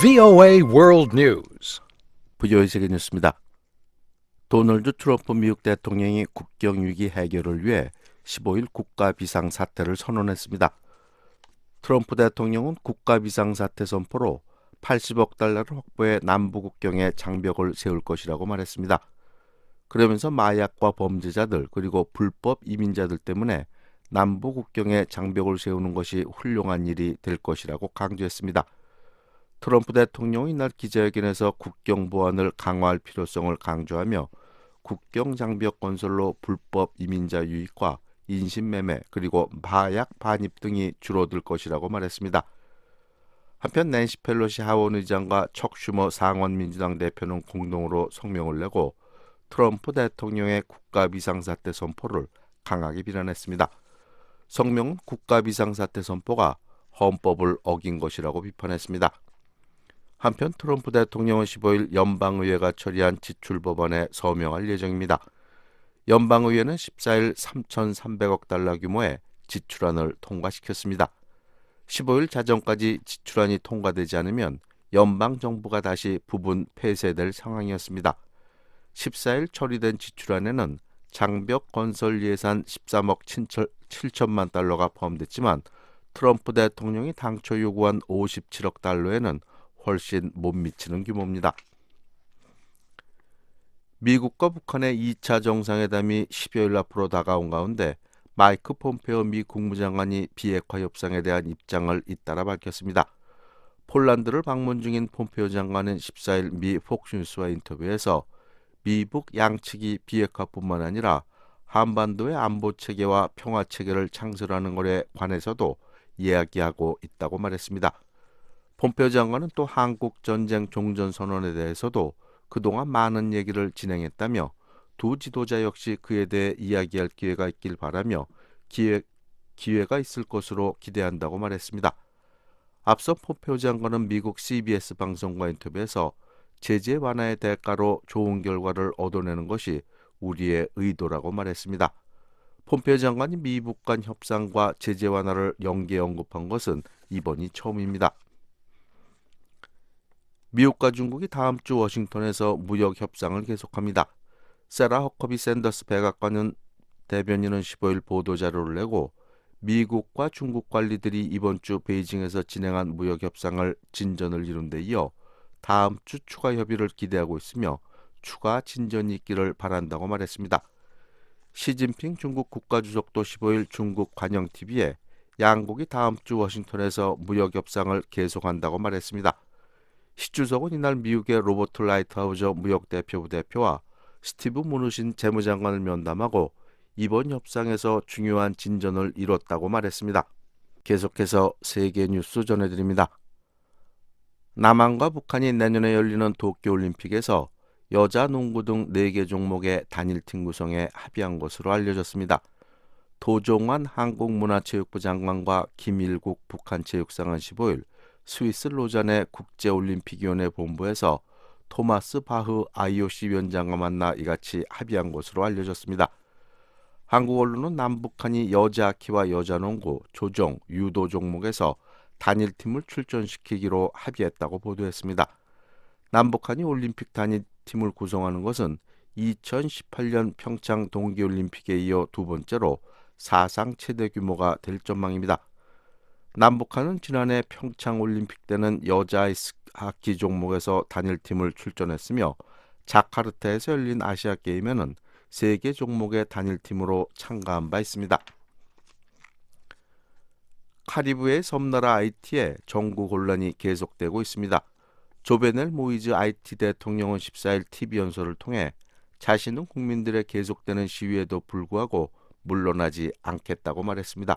VOA World News. VOA 세계 뉴스입니다. 도널드 트럼프 미국 대통령이 국경 위기 해결을 위해 15일 국가 비상사태를 선언했습니다. 트럼프 대통령은 국가 비상사태 선포로 80억 달러를 확보해 남부 국경에 장벽을 세울 것이라고 말했습니다. 그러면서 마약과 범죄자들 그리고 불법 이민자들 때문에 남부 국경에 장벽을 세우는 것이 훌륭한 일이 될 것이라고 강조했습니다. 트럼프 대통령이 이날 기자회견에서 국경 보안을 강화할 필요성을 강조하며 국경 장벽 건설로 불법 이민자 유입과 인신매매 그리고 마약 반입 등이 줄어들 것이라고 말했습니다. 한편 낸시 펠로시 하원 의장과 척 슈머 상원 민주당 대표는 공동으로 성명을 내고 트럼프 대통령의 국가 비상사태 선포를 강하게 비난했습니다. 성명은 국가 비상사태 선포가 헌법을 어긴 것이라고 비판했습니다. 한편 트럼프 대통령은 15일 연방의회가 처리한 지출법안에 서명할 예정입니다. 연방의회는 14일 3,300억 달러 규모의 지출안을 통과시켰습니다. 15일 자정까지 지출안이 통과되지 않으면 연방정부가 다시 부분 폐쇄될 상황이었습니다. 14일 처리된 지출안에는 장벽 건설 예산 13억 7천만 달러가 포함됐지만 트럼프 대통령이 당초 요구한 57억 달러에는 훨씬 못 미치는 규모입니다. 미국과 북한의 2차 정상회담이 10여일 앞으로 다가온 가운데 마이크 폼페오 미 국무장관이 비핵화 협상에 대한 입장을 잇따라 밝혔습니다. 폴란드를 방문 중인 폼페오 장관은 14일 미 폭스뉴스와 인터뷰에서 미북 양측이 비핵화뿐만 아니라 한반도의 안보 체계와 평화 체계를 창설하는 것에 관해서도 이야기하고 있다고 말했습니다. 폼페오 장관은 또 한국 전쟁 종전 선언에 대해서도 그동안 많은 얘기를 진행했다며 두 지도자 역시 그에 대해 이야기할 기회가 있길 바라며 기회가 있을 것으로 기대한다고 말했습니다. 앞서 폼페오 장관은 미국 CBS 방송과 인터뷰에서 제재 완화의 대가로 좋은 결과를 얻어내는 것이 우리의 의도라고 말했습니다. 폼페오 장관이 미북 간 협상과 제재 완화를 연계 언급한 것은 이번이 처음입니다. 미국과 중국이 다음 주 워싱턴에서 무역 협상을 계속합니다. 세라 허커비 샌더스 백악관 대변인은 15일 보도자료를 내고 미국과 중국 관리들이 이번 주 베이징에서 진행한 무역 협상을 진전을 이룬 데 이어 다음 주 추가 협의를 기대하고 있으며 추가 진전이 있기를 바란다고 말했습니다. 시진핑 중국 국가주석도 15일 중국 관영 TV에 양국이 다음 주 워싱턴에서 무역 협상을 계속한다고 말했습니다. 시 주석은 이날 미국의 로버트 라이트하우저 무역대표부 대표와 스티브 무누신 재무장관을 면담하고 이번 협상에서 중요한 진전을 이뤘다고 말했습니다. 계속해서 세계 뉴스 전해드립니다. 남한과 북한이 내년에 열리는 도쿄올림픽에서 여자 농구 등 4개 종목의 단일팀 구성에 합의한 것으로 알려졌습니다. 도종환 한국문화체육부 장관과 김일국 북한체육상은 15일 스위스 로잔의 국제올림픽위원회 본부에서 토마스 바흐 IOC 위원장과 만나 이같이 합의한 것으로 알려졌습니다. 한국 언론은 남북한이 여자 하키와 여자 농구, 조정, 유도 종목에서 단일팀을 출전시키기로 합의했다고 보도했습니다. 남북한이 올림픽 단일팀을 구성하는 것은 2018년 평창 동계올림픽에 이어 두 번째로 사상 최대 규모가 될 전망입니다. 남북한은 지난해 평창올림픽 때는 여자 아이스하키 종목에서 단일팀을 출전했으며 자카르타에서 열린 아시아게임에는 3개 종목의 단일팀으로 참가한 바 있습니다. 카리브해의 섬나라 하이티에 정구 혼란이 계속되고 있습니다. 조베넬 모이즈 하이티 대통령은 14일 TV 연설을 통해 자신은 국민들의 계속되는 시위에도 불구하고 물러나지 않겠다고 말했습니다.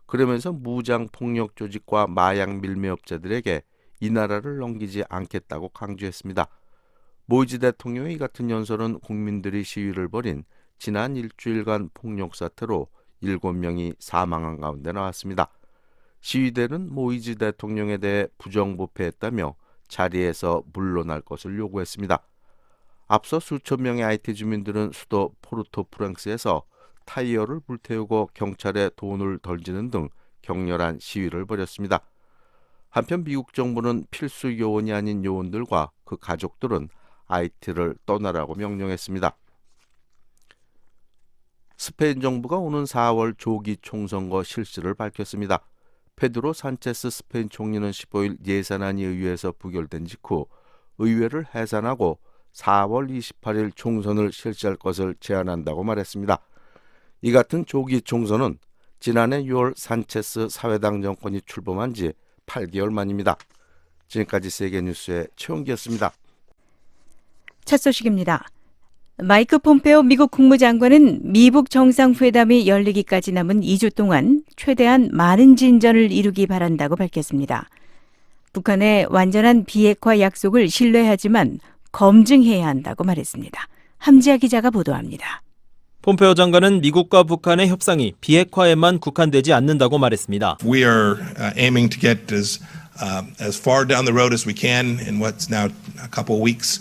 그러면서 무장 폭력 조직과 마약 밀매업자들에게 이 나라를 넘기지 않겠다고 강조했습니다. 모이즈 대통령의 이 같은 연설은 국민들이 시위를 벌인 지난 일주일간 폭력 사태로 7명이 사망한 가운데 나왔습니다. 시위대는 모이즈 대통령에 대해 부정부패했다며 자리에서 물러날 것을 요구했습니다. 앞서 수천 명의 하이티 주민들은 수도 포르토프랑스에서 타이어를 불태우고 경찰에 돈을 던지는 등 격렬한 시위를 벌였습니다. 한편 미국 정부는 필수 요원이 아닌 요원들과 그 가족들은 하이티를 떠나라고 명령했습니다. 스페인 정부가 오는 4월 조기 총선거 실시를 밝혔습니다. 페드로 산체스 스페인 총리는 15일 예산안이 의회에서 부결된 직후 의회를 해산하고 4월 28일 총선을 실시할 것을 제안한다고 말했습니다. 이 같은 조기 총선은 지난해 6월 산체스 사회당 정권이 출범한 지 8개월 만입니다. 지금까지 세계뉴스의 최홍기였습니다. 첫 소식입니다. 마이크 폼페오 미국 국무장관은 미북 정상회담이 열리기까지 남은 2주 동안 최대한 많은 진전을 이루기 바란다고 밝혔습니다. 북한의 완전한 비핵화 약속을 신뢰하지만 검증해야 한다고 말했습니다. 함지아 기자가 보도합니다. 폼페오 장관은 미국과 북한의 협상이 비핵화에만 국한되지 않는다고 말했습니다. We are aiming to get as far down the road as we can in what's now a couple of weeks.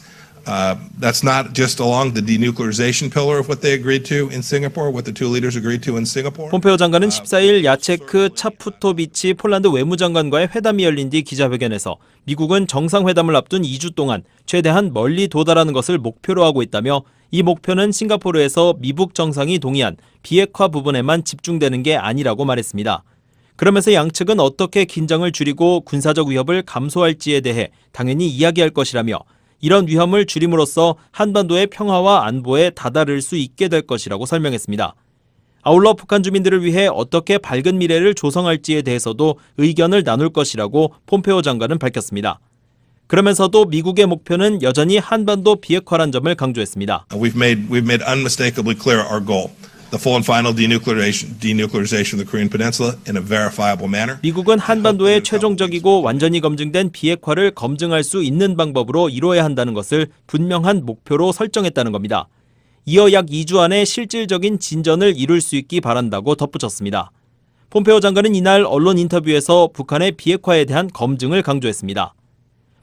That's not just along the denuclearization pillar of what they agreed to in Singapore, what the two leaders agreed to in Singapore. 폼페오 장관은 14일 야체크 차푸토비치 폴란드 외무장관과의 회담이 열린 뒤 기자회견에서 미국은 정상회담을 앞둔 2주 동안 최대한 멀리 도달하는 것을 목표로 하고 있다며 이 목표는 싱가포르에서 미북 정상이 동의한 비핵화 부분에만 집중되는 게 아니라고 말했습니다. 그러면서 양측은 어떻게 긴장을 줄이고 군사적 위협을 감소할지에 대해 당연히 이야기할 것이라며 이런 위험을 줄임으로써 한반도의 평화와 안보에 다다를 수 있게 될 것이라고 설명했습니다. 아울러 북한 주민들을 위해 어떻게 밝은 미래를 조성할지에 대해서도 의견을 나눌 것이라고 폼페오 장관은 밝혔습니다. 그러면서도 미국의 목표는 여전히 한반도 비핵화란 점을 강조했습니다. We've made unmistakably clear our goal. The full and final denuclearization of the Korean Peninsula in a verifiable manner. 미국은 한반도의 최종적이고 완전히 검증된 비핵화를 검증할 수 있는 방법으로 이뤄야 한다는 것을 분명한 목표로 설정했다는 겁니다. 이어 약 2주 안에 실질적인 진전을 이룰 수 있기 바란다고 덧붙였습니다. 폼페오 장관은 이날 언론 인터뷰에서 북한의 비핵화에 대한 검증을 강조했습니다.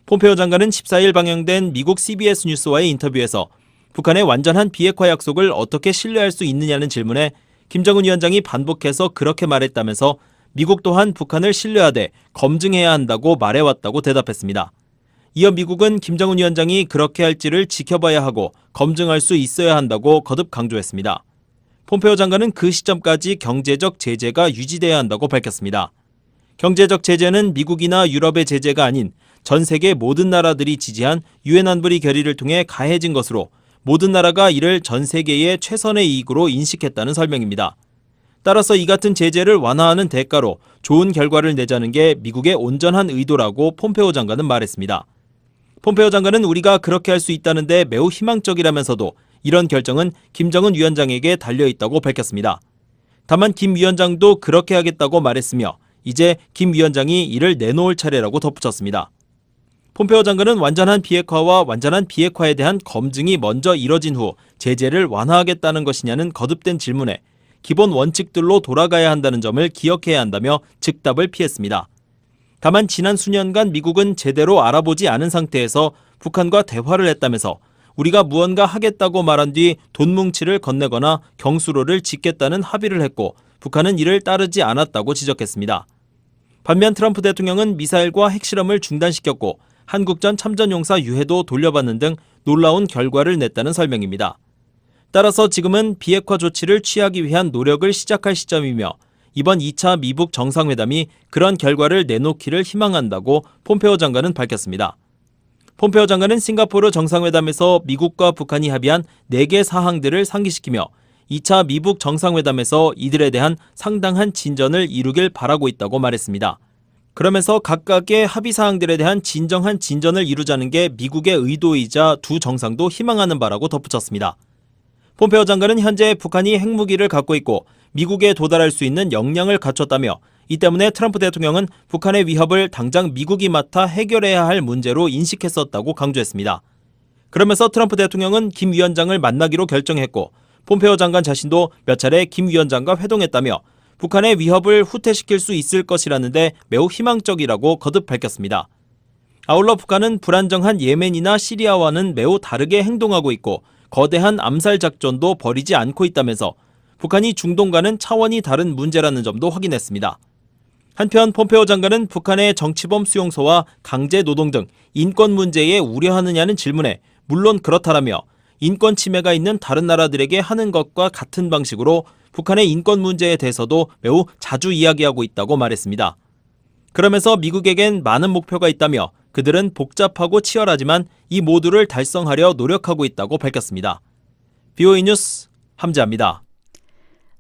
폼페오 장관은 14일 방영된 미국 CBS 뉴스와의 인터뷰에서 북한의 완전한 비핵화 약속을 어떻게 신뢰할 수 있느냐는 질문에 김정은 위원장이 반복해서 그렇게 말했다면서 미국 또한 북한을 신뢰하되 검증해야 한다고 말해왔다고 대답했습니다. 이어 미국은 김정은 위원장이 그렇게 할지를 지켜봐야 하고 검증할 수 있어야 한다고 거듭 강조했습니다. 폼페오 장관은 그 시점까지 경제적 제재가 유지돼야 한다고 밝혔습니다. 경제적 제재는 미국이나 유럽의 제재가 아닌 전 세계 모든 나라들이 지지한 유엔 안보리 결의를 통해 가해진 것으로 모든 나라가 이를 전 세계의 최선의 이익으로 인식했다는 설명입니다. 따라서 이 같은 제재를 완화하는 대가로 좋은 결과를 내자는 게 미국의 온전한 의도라고 폼페오 장관은 말했습니다. 폼페오 장관은 우리가 그렇게 할 수 있다는데 매우 희망적이라면서도 이런 결정은 김정은 위원장에게 달려있다고 밝혔습니다. 다만 김 위원장도 그렇게 하겠다고 말했으며 이제 김 위원장이 이를 내놓을 차례라고 덧붙였습니다. 폼페오 장관은 완전한 비핵화와 완전한 비핵화에 대한 검증이 먼저 이뤄진 후 제재를 완화하겠다는 것이냐는 거듭된 질문에 기본 원칙들로 돌아가야 한다는 점을 기억해야 한다며 즉답을 피했습니다. 다만 지난 수년간 미국은 제대로 알아보지 않은 상태에서 북한과 대화를 했다면서 우리가 무언가 하겠다고 말한 뒤 돈뭉치를 건네거나 경수로를 짓겠다는 합의를 했고 북한은 이를 따르지 않았다고 지적했습니다. 반면 트럼프 대통령은 미사일과 핵실험을 중단시켰고 한국전 참전용사 유해도 돌려받는 등 놀라운 결과를 냈다는 설명입니다. 따라서 지금은 비핵화 조치를 취하기 위한 노력을 시작할 시점이며 이번 2차 미북 정상회담이 그런 결과를 내놓기를 희망한다고 폼페오 장관은 밝혔습니다. 폼페오 장관은 싱가포르 정상회담에서 미국과 북한이 합의한 4개 사항들을 상기시키며 2차 미북 정상회담에서 이들에 대한 상당한 진전을 이루길 바라고 있다고 말했습니다. 그러면서 각각의 합의 사항들에 대한 진정한 진전을 이루자는 게 미국의 의도이자 두 정상도 희망하는 바라고 덧붙였습니다. 폼페오 장관은 현재 북한이 핵무기를 갖고 있고 미국에 도달할 수 있는 역량을 갖췄다며 이 때문에 트럼프 대통령은 북한의 위협을 당장 미국이 맡아 해결해야 할 문제로 인식했었다고 강조했습니다. 그러면서 트럼프 대통령은 김 위원장을 만나기로 결정했고 폼페오 장관 자신도 몇 차례 김 위원장과 회동했다며 북한의 위협을 후퇴시킬 수 있을 것이라는데 매우 희망적이라고 거듭 밝혔습니다. 아울러 북한은 불안정한 예멘이나 시리아와는 매우 다르게 행동하고 있고 거대한 암살 작전도 벌이지 않고 있다면서 북한이 중동과는 차원이 다른 문제라는 점도 확인했습니다. 한편 폼페오 장관은 북한의 정치범 수용소와 강제 노동 등 인권 문제에 우려하느냐는 질문에 물론 그렇다라며 인권 침해가 있는 다른 나라들에게 하는 것과 같은 방식으로 북한의 인권 문제에 대해서도 매우 자주 이야기하고 있다고 말했습니다. 그러면서 미국에겐 많은 목표가 있다며 그들은 복잡하고 치열하지만 이 모두를 달성하려 노력하고 있다고 밝혔습니다. BOE 뉴스 함지아입니다.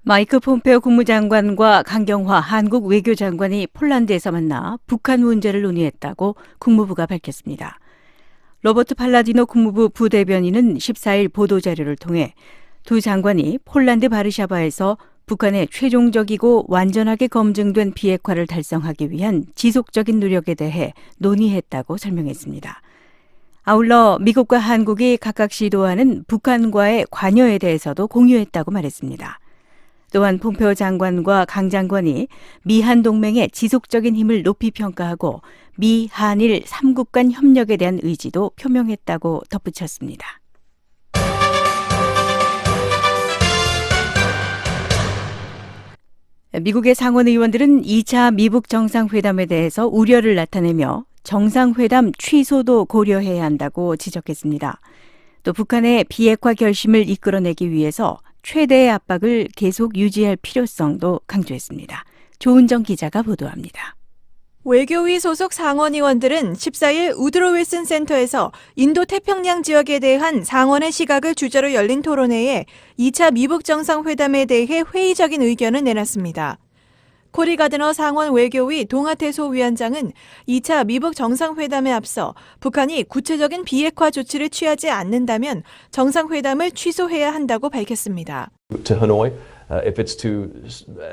마이크 폼페오 국무장관과 강경화 한국 외교장관이 폴란드에서 만나 북한 문제를 논의했다고 국무부가 밝혔습니다. 로버트 팔라디노 국무부 부대변인은 14일 보도자료를 통해 두 장관이 폴란드 바르샤바에서 북한의 최종적이고 완전하게 검증된 비핵화를 달성하기 위한 지속적인 노력에 대해 논의했다고 설명했습니다. 아울러 미국과 한국이 각각 시도하는 북한과의 관여에 대해서도 공유했다고 말했습니다. 또한 폼페오 장관과 강 장관이 미한 동맹의 지속적인 힘을 높이 평가하고 미, 한일 3국 간 협력에 대한 의지도 표명했다고 덧붙였습니다. 미국의 상원 의원들은 2차 미북 정상회담에 대해서 우려를 나타내며 정상회담 취소도 고려해야 한다고 지적했습니다. 또 북한의 비핵화 결심을 이끌어내기 위해서 최대의 압박을 계속 유지할 필요성도 강조했습니다. 조은정 기자가 보도합니다. 외교위 소속 상원의원들은 14일 우드로 윌슨 센터에서 인도태평양 지역에 대한 상원의 시각을 주제로 열린 토론회에 2차 미북 정상회담에 대해 회의적인 의견을 내놨습니다. 코리 가드너 상원 외교위 동아태소 위원장은 2차 미북 정상회담에 앞서 북한이 구체적인 비핵화 조치를 취하지 않는다면 정상회담을 취소해야 한다고 밝혔습니다. To Hanoi, if it's to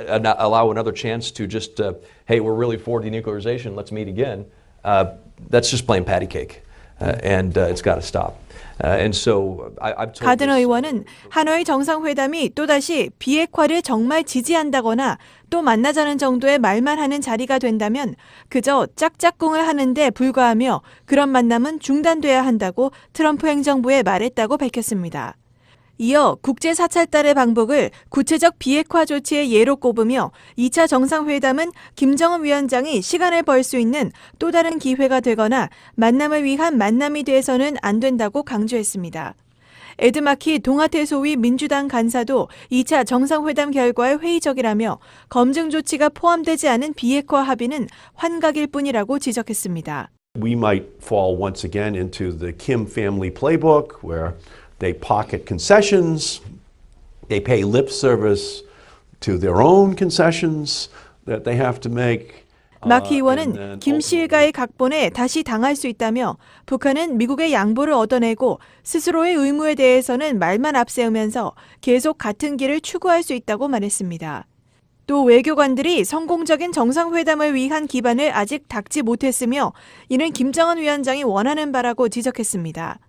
allow another chance to just, hey, we're really for denuclearization, let's meet again, that's just plain patty cake, and it's got to stop. And so I've told 가드너 의원은 하노이 정상회담이 또다시 비핵화를 정말 지지한다거나 또 만나자는 정도의 말만 하는 자리가 된다면 그저 짝짝꿍을 하는데 불과하며 그런 만남은 중단돼야 한다고 트럼프 행정부에 말했다고 밝혔습니다. 이어 국제사찰달의 방북을 구체적 비핵화 조치의 예로 꼽으며 2차 정상회담은 김정은 위원장이 시간을 벌 수 있는 또 다른 기회가 되거나 만남을 위한 만남이 돼서는 안 된다고 강조했습니다. 에드마키 동아태소위 민주당 간사도 2차 정상회담 결과에 회의적이라며 검증 조치가 포함되지 않은 비핵화 합의는 환각일 뿐이라고 지적했습니다. We might fall once again into the Kim family playbook where they pocket concessions, they pay lip service to their own concessions that they have to make. 마키 의원은 김씨 일가의 각본에 다시 당할 수 있다며 북한은 미국의 양보를 얻어내고 스스로의 의무에 대해서는 말만 앞세우면서 계속 같은 길을 추구할 수 있다고 말했습니다. 또 외교관들이 성공적인 정상회담을 위한 기반을 아직 닦지 못했으며 이는 김정은 위원장이 원하는 바라고 지적했습니다.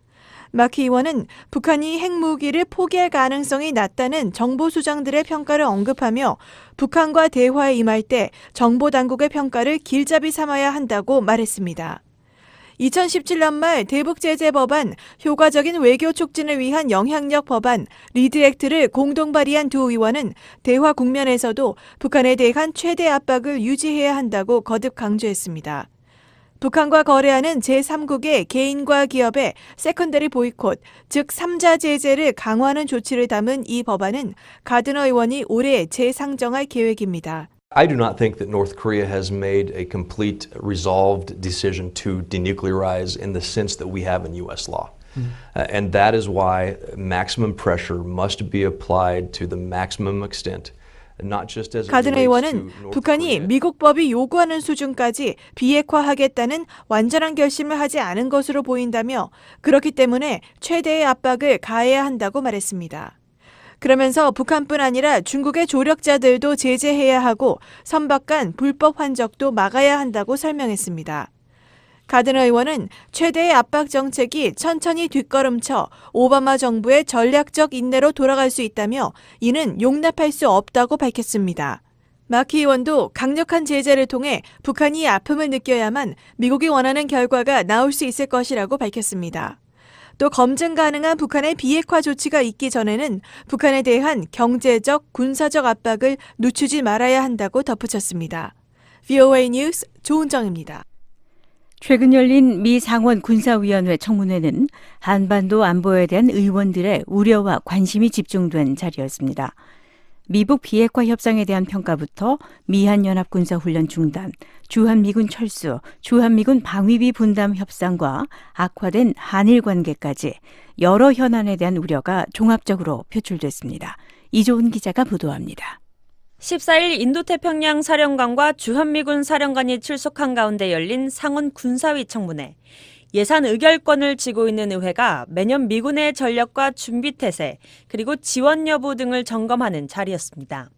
마키 의원은 북한이 핵무기를 포기할 가능성이 낮다는 정보 수장들의 평가를 언급하며 북한과 대화에 임할 때 정보당국의 평가를 길잡이 삼아야 한다고 말했습니다. 2017년 말 대북제재 법안, 효과적인 외교 촉진을 위한 영향력 법안, 리드 액트를 공동 발의한 두 의원은 대화 국면에서도 북한에 대한 최대 압박을 유지해야 한다고 거듭 강조했습니다. 북한과 거래하는 제3국의 개인과 기업의 세컨더리 보이콧, 즉 3자 제재를 강화하는 조치를 담은 이 법안은 가드너 의원이 올해 재상정할 계획입니다. I do not think that North Korea has made a complete resolved decision to denuclearize in the sense that we have in U.S. law. And that is why maximum pressure must be applied to the maximum extent. 가드너 의원은 북한이 미국 법이 요구하는 수준까지 비핵화하겠다는 완전한 결심을 하지 않은 것으로 보인다며 그렇기 때문에 최대의 압박을 가해야 한다고 말했습니다. 그러면서 북한뿐 아니라 중국의 조력자들도 제재해야 하고 선박간 불법 환적도 막아야 한다고 설명했습니다. 가드너 의원은 최대의 압박 정책이 천천히 뒷걸음쳐 오바마 정부의 전략적 인내로 돌아갈 수 있다며 이는 용납할 수 없다고 밝혔습니다. 마키 의원도 강력한 제재를 통해 북한이 아픔을 느껴야만 미국이 원하는 결과가 나올 수 있을 것이라고 밝혔습니다. 또 검증 가능한 북한의 비핵화 조치가 있기 전에는 북한에 대한 경제적, 군사적 압박을 늦추지 말아야 한다고 덧붙였습니다. VOA 뉴스 조은정입니다. 최근 열린 미 상원 군사위원회 청문회는 한반도 안보에 대한 의원들의 우려와 관심이 집중된 자리였습니다. 미북 비핵화 협상에 대한 평가부터 미한연합군사훈련 중단, 주한미군 철수, 주한미군 방위비 분담 협상과 악화된 한일 관계까지 여러 현안에 대한 우려가 종합적으로 표출됐습니다. 이조은 기자가 보도합니다. 14일 인도태평양 사령관과 주한미군 사령관이 출석한 가운데 열린 상원 군사위 청문회. 예산 의결권을 쥐고 있는 의회가 매년 미군의 전력과 준비태세, 그리고 지원 여부 등을 점검하는 자리였습니다.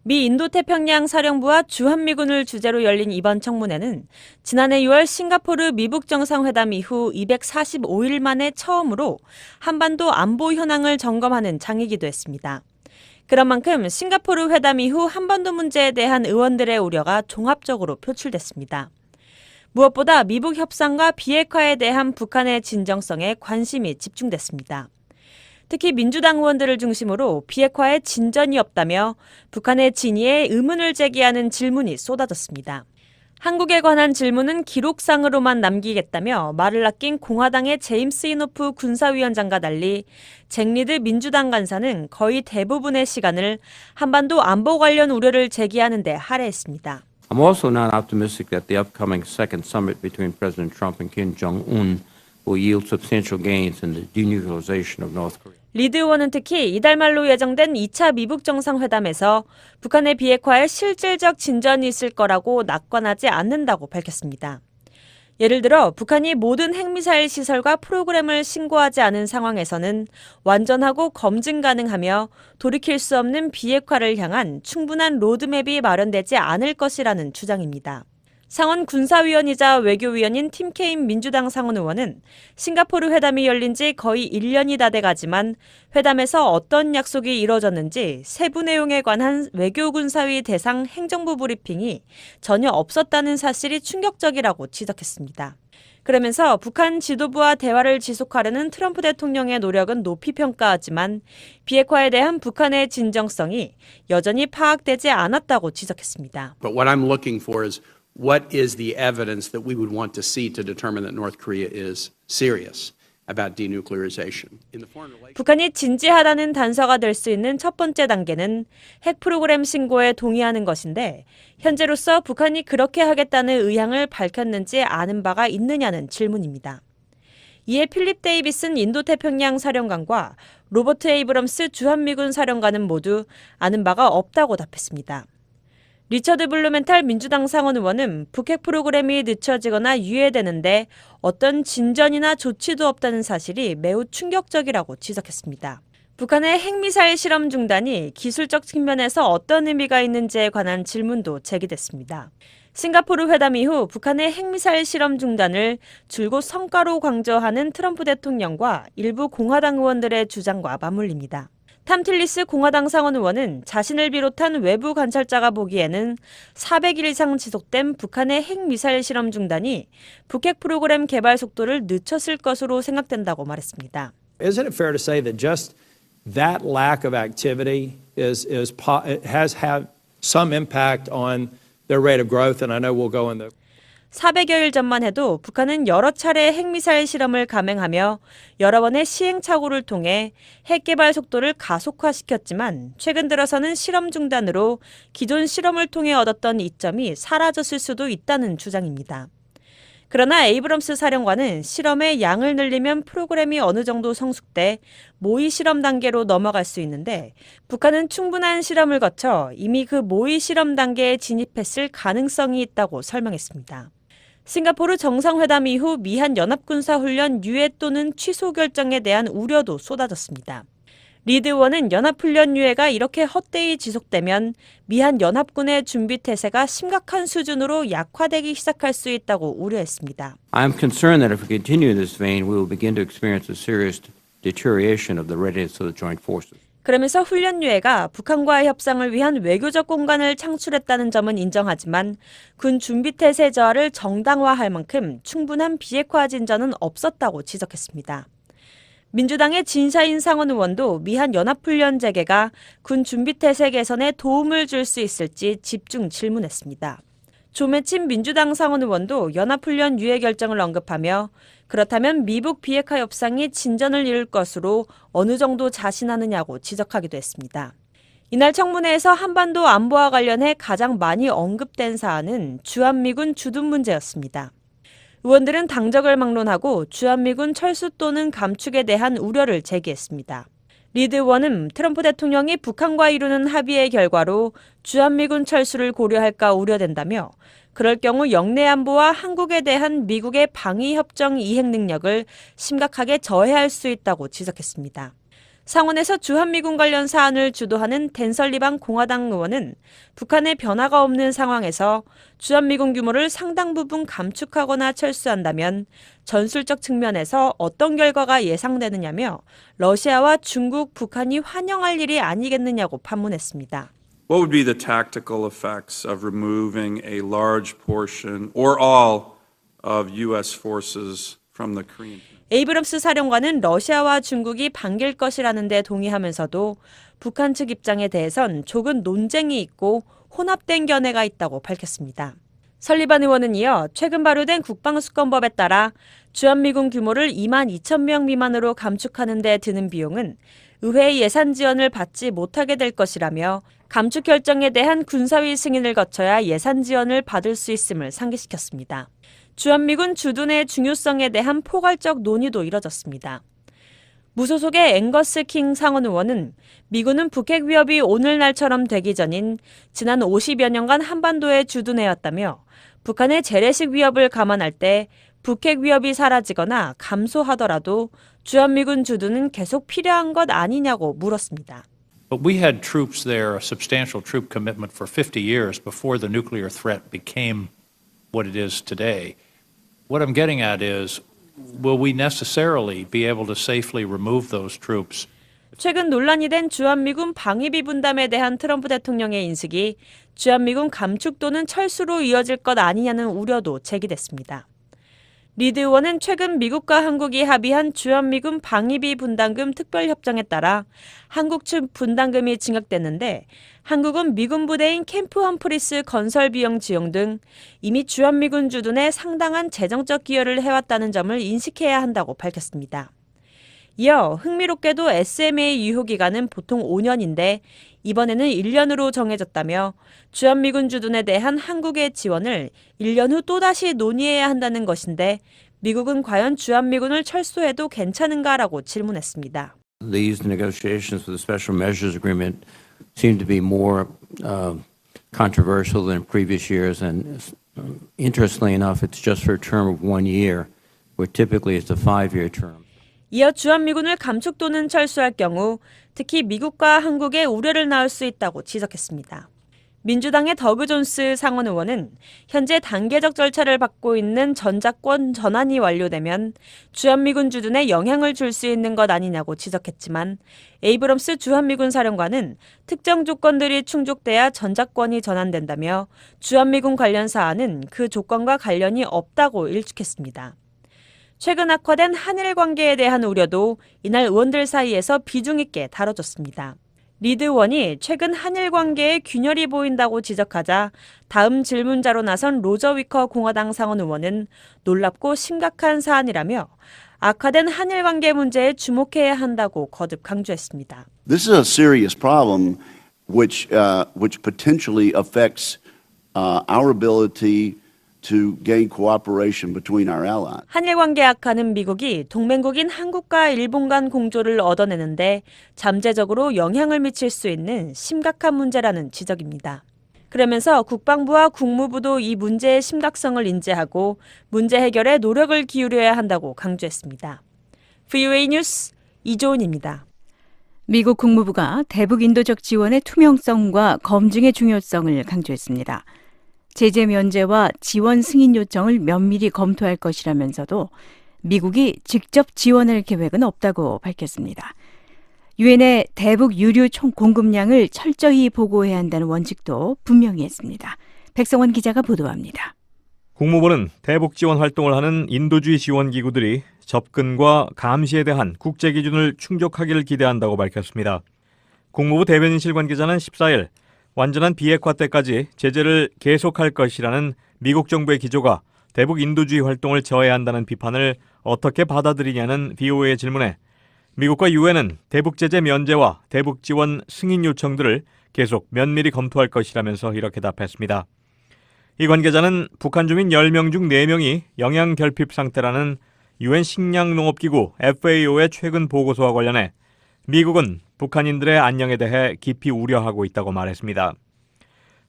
미 인도태평양 사령부와 주한미군을 주제로 열린 이번 청문회는 지난해 6월 싱가포르 미북 정상회담 이후 245일 만에 처음으로 한반도 안보 현황을 점검하는 장이기도 했습니다. 그런 만큼 싱가포르 회담 이후 한반도 문제에 대한 의원들의 우려가 종합적으로 표출됐습니다. 무엇보다 미북 협상과 비핵화에 대한 북한의 진정성에 관심이 집중됐습니다. 특히 민주당 의원들을 중심으로 비핵화에 진전이 없다며 북한의 진위에 의문을 제기하는 질문이 쏟아졌습니다. 한국에 관한 질문은 기록상으로만 남기겠다며 말을 아낀 공화당의 제임스 이노프 군사위원장과 달리 잭 리드 민주당 간사는 거의 대부분의 시간을 한반도 안보 관련 우려를 제기하는 데 할애했습니다. I'm also not optimistic that the upcoming second summit between President Trump and Kim Jong-un will yield substantial gains in the denuclearization of North Korea. 리드 의원은 특히 이달 말로 예정된 2차 미북 정상회담에서 북한의 비핵화에 실질적 진전이 있을 거라고 낙관하지 않는다고 밝혔습니다. 예를 들어 북한이 모든 핵미사일 시설과 프로그램을 신고하지 않은 상황에서는 완전하고 검증 가능하며 돌이킬 수 없는 비핵화를 향한 충분한 로드맵이 마련되지 않을 것이라는 주장입니다. 상원 군사위원이자 외교위원인 팀 케인 민주당 상원 의원은 싱가포르 회담이 열린 지 거의 1년이 다 돼가지만 회담에서 어떤 약속이 이뤄졌는지 세부 내용에 관한 외교군사위 대상 행정부 브리핑이 전혀 없었다는 사실이 충격적이라고 지적했습니다. 그러면서 북한 지도부와 대화를 지속하려는 트럼프 대통령의 노력은 높이 평가하지만 비핵화에 대한 북한의 진정성이 여전히 파악되지 않았다고 지적했습니다. But what I'm looking for is what is the evidence that we would want to see to determine that North Korea is serious about denuclearization? 북한이 진지하다는 단서가 될 수 있는 첫 번째 단계는 핵 프로그램 신고에 동의하는 것인데 현재로서 북한이 그렇게 하겠다는 의향을 밝혔는지 아는 바가 있느냐는 질문입니다. 이에 필립 데이비슨 인도태평양 사령관과 로버트 에이브럼스 주한미군 사령관은 모두 아는 바가 없다고 답했습니다. 리처드 블루멘탈 민주당 상원 의원은 북핵 프로그램이 늦춰지거나 유예되는데 어떤 진전이나 조치도 없다는 사실이 매우 충격적이라고 지적했습니다. 북한의 핵미사일 실험 중단이 기술적 측면에서 어떤 의미가 있는지에 관한 질문도 제기됐습니다. 싱가포르 회담 이후 북한의 핵미사일 실험 중단을 줄곧 성과로 강조하는 트럼프 대통령과 일부 공화당 의원들의 주장과 맞물립니다. 탐 틸리스 공화당 상원 의원은 자신을 비롯한 외부 관찰자가 보기에는 400일 이상 지속된 북한의 핵미사일 실험 중단이 북핵 프로그램 개발 속도를 늦췄을 것으로 생각된다고 말했습니다. Isn't it fair to say that just that lack of activity has had some impact on their rate of growth? And I know we'll go in the 400여일 전만 해도 북한은 여러 차례 핵미사일 실험을 감행하며 여러 번의 시행착오를 통해 핵 개발 속도를 가속화시켰지만 최근 들어서는 실험 중단으로 기존 실험을 통해 얻었던 이점이 사라졌을 수도 있다는 주장입니다. 그러나 에이브럼스 사령관은 실험의 양을 늘리면 프로그램이 어느 정도 성숙돼 모의 실험 단계로 넘어갈 수 있는데 북한은 충분한 실험을 거쳐 이미 그 모의 실험 단계에 진입했을 가능성이 있다고 설명했습니다. 싱가포르 정상회담 이후 미한 연합군사훈련 유예 또는 취소 결정에 대한 우려도 쏟아졌습니다. 리드 의원은 연합훈련 유예가 이렇게 헛되이 지속되면 미한 연합군의 준비태세가 심각한 수준으로 약화되기 시작할 수 있다고 우려했습니다. I am concerned that if we continue in this vein, we will begin to experience a serious deterioration of the readiness of the joint forces. 그러면서 훈련 유예가 북한과의 협상을 위한 외교적 공간을 창출했다는 점은 인정하지만 군 준비태세 저하를 정당화할 만큼 충분한 비핵화 진전은 없었다고 지적했습니다. 민주당의 진샤인 상원 의원도 미한 연합훈련 재개가 군 준비태세 개선에 도움을 줄 수 있을지 집중 질문했습니다. 조매친 민주당 상원 의원도 연합훈련 유예 결정을 언급하며 그렇다면 미북 비핵화 협상이 진전을 이룰 것으로 어느 정도 자신하느냐고 지적하기도 했습니다. 이날 청문회에서 한반도 안보와 관련해 가장 많이 언급된 사안은 주한미군 주둔 문제였습니다. 의원들은 당적을 막론하고 주한미군 철수 또는 감축에 대한 우려를 제기했습니다. 리드 의원은 트럼프 대통령이 북한과 이루는 합의의 결과로 주한미군 철수를 고려할까 우려된다며 그럴 경우 영내 안보와 한국에 대한 미국의 방위협정 이행 능력을 심각하게 저해할 수 있다고 지적했습니다. 상원에서 주한미군 관련 사안을 주도하는 댄 설리반 공화당 의원은 북한의 변화가 없는 상황에서 주한미군 규모를 상당 부분 감축하거나 철수한다면 전술적 측면에서 어떤 결과가 예상되느냐며 러시아와 중국, 북한이 환영할 일이 아니겠느냐고 판문했습니다. What would be the tactical effects of removing a large portion or all of U.S. forces from the Korean Peninsula? 에이브럼스 사령관은 러시아와 중국이 반길 것이라는 데 동의하면서도 북한 측 입장에 대해선 조금 논쟁이 있고 혼합된 견해가 있다고 밝혔습니다. 설리반 의원은 이어 최근 발효된 국방수권법에 따라 주한미군 규모를 2만 2천 명 미만으로 감축하는 데 드는 비용은 의회의 예산 지원을 받지 못하게 될 것이라며 감축 결정에 대한 군사위 승인을 거쳐야 예산 지원을 받을 수 있음을 상기시켰습니다. 주한미군 주둔의 중요성에 대한 포괄적 논의도 이뤄졌습니다. 무소속의 앵거스 킹 상원 의원은 미군은 북핵 위협이 오늘날처럼 되기 전인 지난 50여 년간 한반도에 주둔해왔다며 북한의 재래식 위협을 감안할 때 북핵 위협이 사라지거나 감소하더라도 주한미군 주둔은 계속 필요한 것 아니냐고 물었습니다. But we had troops there, a substantial troop commitment for 50 years before the nuclear threat became what it is today. What I'm getting at is, will we necessarily be able to safely remove those troops? 최근 논란이 된 주한미군 방위비 분담에 대한 트럼프 대통령의 인식이 주한미군 감축 또는 철수로 이어질 것 아니냐는 우려도 제기됐습니다. 리드 의원은 최근 미국과 한국이 합의한 주한미군 방위비 분담금 특별협정에 따라 한국 측 분담금이 증액됐는데 한국은 미군 부대인 캠프 험프리스 건설 비용 지용 등 이미 주한미군 주둔에 상당한 재정적 기여를 해왔다는 점을 인식해야 한다고 밝혔습니다. 이어 흥미롭게도 SMA 유효기간은 보통 5년인데 이번에는 1년으로 정해졌다며 주한미군 주둔에 대한 한국의 지원을 1년 후 또다시 논의해야 한다는 것인데 미국은 과연 주한미군을 철수해도 괜찮은가라고 질문했습니다. These negotiations for the Special Measures Agreement seem to be more controversial than previous years, and interestingly enough, it's just for a term of 1 year, where typically it's a 5-year term. 이어 주한미군을 감축 또는 철수할 경우 특히 미국과 한국에 우려를 낳을 수 있다고 지적했습니다. 민주당의 더그 존스 상원 의원은 현재 단계적 절차를 밟고 있는 전작권 전환이 완료되면 주한미군 주둔에 영향을 줄 수 있는 것 아니냐고 지적했지만 에이브럼스 주한미군 사령관은 특정 조건들이 충족돼야 전작권이 전환된다며 주한미군 관련 사안은 그 조건과 관련이 없다고 일축했습니다. 최근 악화된 한일 관계에 대한 우려도 이날 의원들 사이에서 비중 있게 다뤄졌습니다. 리드 의원이 최근 한일 관계에 균열이 보인다고 지적하자 다음 질문자로 나선 로저 위커 공화당 상원 의원은 놀랍고 심각한 사안이라며 악화된 한일 관계 문제에 주목해야 한다고 거듭 강조했습니다. This is a serious problem which potentially affects our ability to gain cooperation between our allies. 한일 관계 악화는 미국이 동맹국인 한국과 일본 간 공조를 얻어내는데 잠재적으로 영향을 미칠 수 있는 심각한 문제라는 지적입니다. 그러면서 국방부와 국무부도 이 문제의 심각성을 인지하고 문제 해결에 노력을 기울여야 한다고 강조했습니다. VOA 뉴스 이조은입니다. 미국 국무부가 대북 인도적 지원의 투명성과 검증의 중요성을 강조했습니다. 제재 면제와 지원 승인 요청을 면밀히 검토할 것이라면서도 미국이 직접 지원할 계획은 없다고 밝혔습니다. 유엔의 대북 유류 총 공급량을 철저히 보고해야 한다는 원칙도 분명히 했습니다. 백성원 기자가 보도합니다. 국무부는 대북 지원 활동을 하는 인도주의 지원 기구들이 접근과 감시에 대한 국제 기준을 충족하기를 기대한다고 밝혔습니다. 국무부 대변인실 관계자는 14일 완전한 비핵화 때까지 제재를 계속할 것이라는 미국 정부의 기조가 대북 인도주의 활동을 저해한다는 비판을 어떻게 받아들이냐는 VOA의 질문에 미국과 유엔은 대북 제재 면제와 대북 지원 승인 요청들을 계속 면밀히 검토할 것이라면서 이렇게 답했습니다. 이 관계자는 북한 주민 10명 중 4명이 영양 결핍 상태라는 유엔 식량농업기구 FAO의 최근 보고서와 관련해 미국은 북한인들의 안녕에 대해 깊이 우려하고 있다고 말했습니다.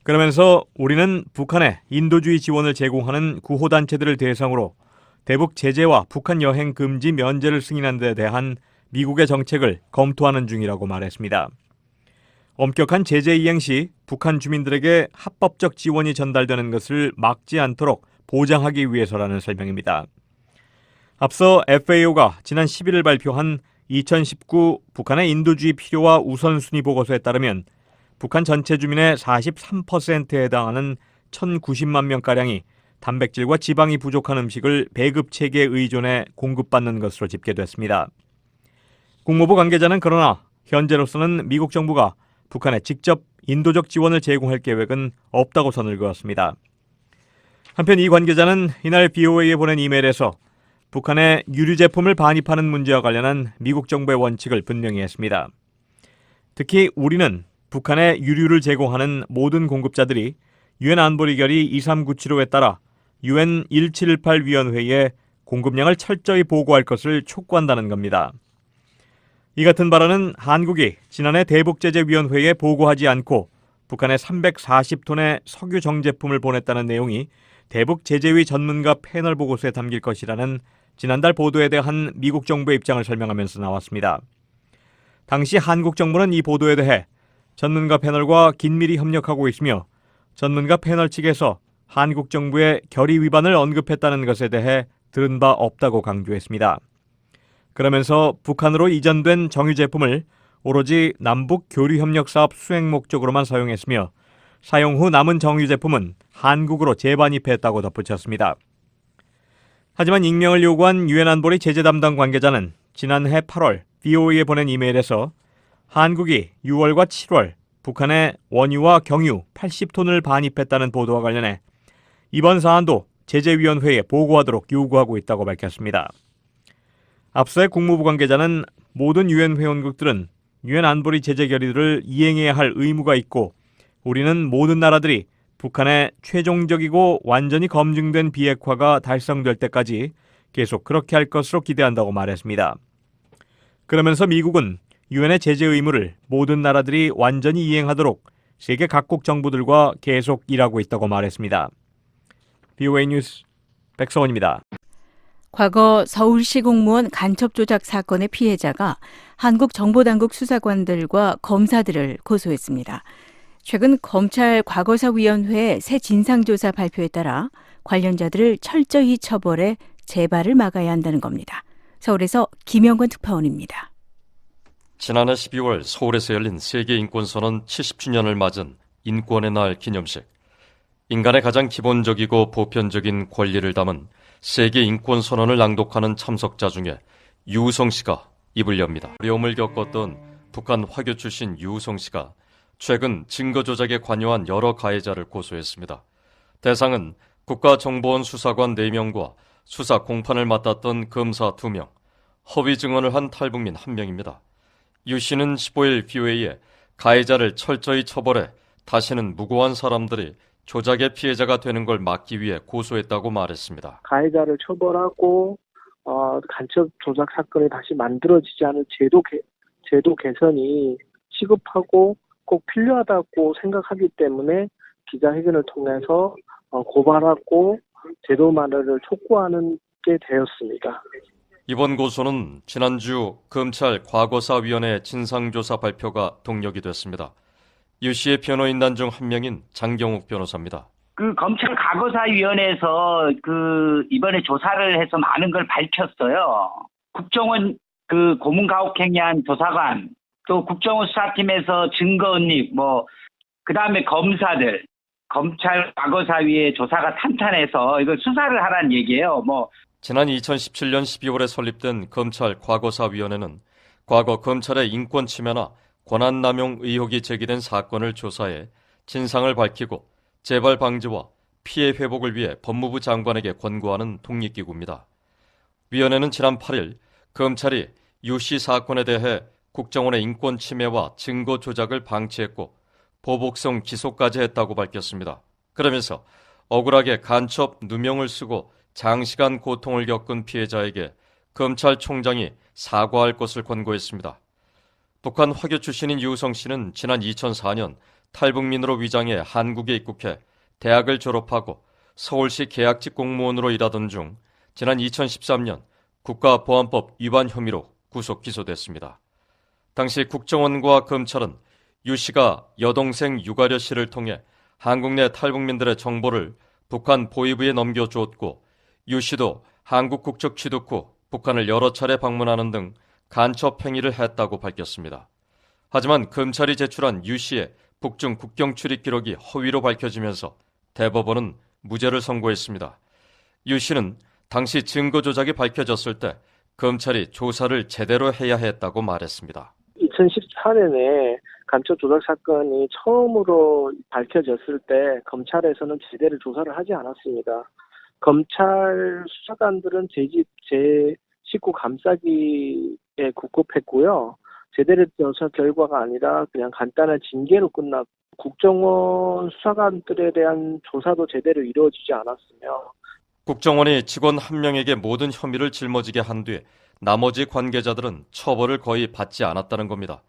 그러면서 우리는 북한에 인도주의 지원을 제공하는 구호단체들을 대상으로 대북 제재와 북한 여행 금지 면제를 승인한 데 대한 미국의 정책을 검토하는 중이라고 말했습니다. 엄격한 제재 이행 시 북한 주민들에게 합법적 지원이 전달되는 것을 막지 않도록 보장하기 위해서라는 설명입니다. 앞서 FAO가 지난 11일 발표한 2019 북한의 인도주의 필요와 우선순위 보고서에 따르면 북한 전체 주민의 43%에 해당하는 1,090만 명가량이 단백질과 지방이 부족한 음식을 배급 체계에 의존해 공급받는 것으로 집계됐습니다. 국무부 관계자는 그러나 현재로서는 미국 정부가 북한에 직접 인도적 지원을 제공할 계획은 없다고 선을 그었습니다. 한편 이 관계자는 이날 VOA에 보낸 이메일에서 북한의 유류 제품을 반입하는 문제와 관련한 미국 정부의 원칙을 분명히 했습니다. 특히 우리는 북한에 유류를 제공하는 모든 공급자들이 유엔 안보리 결의 2397호에 따라 유엔 1718 위원회에 공급량을 철저히 보고할 것을 촉구한다는 겁니다. 이 같은 발언은 한국이 지난해 대북제재위원회에 보고하지 않고 북한에 340톤의 석유 정제품을 보냈다는 내용이 대북제재위 전문가 패널 보고서에 담길 것이라는 지난달 보도에 대한 미국 정부의 입장을 설명하면서 나왔습니다. 당시 한국 정부는 이 보도에 대해 전문가 패널과 긴밀히 협력하고 있으며 전문가 패널 측에서 한국 정부의 결의 위반을 언급했다는 것에 대해 들은 바 없다고 강조했습니다. 그러면서 북한으로 이전된 정유 제품을 오로지 남북 교류협력 사업 수행 목적으로만 사용했으며 사용 후 남은 정유 제품은 한국으로 재반입했다고 덧붙였습니다. 하지만 익명을 요구한 유엔 안보리 제재 담당 관계자는 지난해 8월 VOA에 보낸 이메일에서 한국이 6월과 7월 북한에 원유와 경유 80톤을 반입했다는 보도와 관련해 이번 사안도 제재위원회에 보고하도록 요구하고 있다고 밝혔습니다. 앞서의 국무부 관계자는 모든 유엔 회원국들은 유엔 안보리 제재 결의를 이행해야 할 의무가 있고 우리는 모든 나라들이 북한의 최종적이고 완전히 검증된 비핵화가 달성될 때까지 계속 그렇게 할 것으로 기대한다고 말했습니다. 그러면서 미국은 유엔의 제재 의무를 모든 나라들이 완전히 이행하도록 세계 각국 정부들과 계속 일하고 있다고 말했습니다. VOA 뉴스 백성원입니다. 과거 서울시 공무원 간첩 조작 사건의 피해자가 한국 정보당국 수사관들과 검사들을 고소했습니다. 최근 검찰 과거사위원회의 새 진상조사 발표에 따라 관련자들을 철저히 처벌해 재발을 막아야 한다는 겁니다. 서울에서 김영권 특파원입니다. 지난해 12월 서울에서 열린 세계인권선언 70주년을 맞은 인권의 날 기념식. 인간의 가장 기본적이고 보편적인 권리를 담은 세계인권선언을 낭독하는 참석자 중에 유우성 씨가 입을 엽니다. 어려움을 겪었던 북한 화교 출신 유우성 씨가 최근 증거 조작에 관여한 여러 가해자를 고소했습니다. 대상은 국가정보원 수사관 4명과 수사 공판을 맡았던 검사 2명, 허위 증언을 한 탈북민 1명입니다. 유 씨는 15일 VOA에 가해자를 철저히 처벌해 다시는 무고한 사람들이 조작의 피해자가 되는 걸 막기 위해 고소했다고 말했습니다. 가해자를 처벌하고 간첩 조작 사건이 다시 만들어지지 않은 제도 개선이 시급하고 꼭 필요하다고 생각하기 때문에 기자회견을 통해서 고발하고 제도 마련을 촉구하는 게 되었습니다. 이번 고소는 지난주 검찰 과거사위원회 진상조사 발표가 동력이 됐습니다. 유 씨의 변호인단 중 한 명인 장경욱 변호사입니다. 검찰 과거사위원회에서 이번에 조사를 해서 많은 걸 밝혔어요. 국정원 고문가혹행위한 조사관, 또 국정원 수사팀에서 증거 은닉, 그다음에 검사들, 검찰 과거사위의 조사가 탄탄해서 이걸 수사를 하라는 얘기예요. 지난 2017년 12월에 설립된 검찰 과거사위원회는 과거 검찰의 인권 침해나 권한남용 의혹이 제기된 사건을 조사해 진상을 밝히고 재발 방지와 피해 회복을 위해 법무부 장관에게 권고하는 독립기구입니다. 위원회는 지난 8일 검찰이 유씨 사건에 대해 국정원의 인권 침해와 증거 조작을 방치했고 보복성 기소까지 했다고 밝혔습니다. 그러면서 억울하게 간첩 누명을 쓰고 장시간 고통을 겪은 피해자에게 검찰총장이 사과할 것을 권고했습니다. 북한 화교 출신인 유우성 씨는 지난 2004년 탈북민으로 위장해 한국에 입국해 대학을 졸업하고 서울시 계약직 공무원으로 일하던 중 지난 2013년 국가보안법 위반 혐의로 구속 기소됐습니다. 당시 국정원과 검찰은 유 씨가 여동생 유가려 씨를 통해 한국 내 탈북민들의 정보를 북한 보위부에 넘겨주었고 유 씨도 한국 국적 취득 후 북한을 여러 차례 방문하는 등 간첩 행위를 했다고 밝혔습니다. 하지만 검찰이 제출한 유 씨의 북중 국경 출입 기록이 허위로 밝혀지면서 대법원은 무죄를 선고했습니다. 유 씨는 당시 증거 조작이 밝혀졌을 때 검찰이 조사를 제대로 해야 했다고 말했습니다. 2014년에 간첩 조작 사건이 처음으로 밝혀졌을 때 검찰에서는 제대로 조사를 하지 않았습니다. 검찰 수사관들은 제 식구 감싸기에 국급했고요. 제대로 조사 결과가 아니라 그냥 간단한 징계로 끝났고 국정원 수사관들에 대한 조사도 제대로 이루어지지 않았으며 국정원이 직원 한 명에게 모든 혐의를 짊어지게 한 뒤 나머지 관계자들은 처벌을 거의 받지 않았다는 겁니다.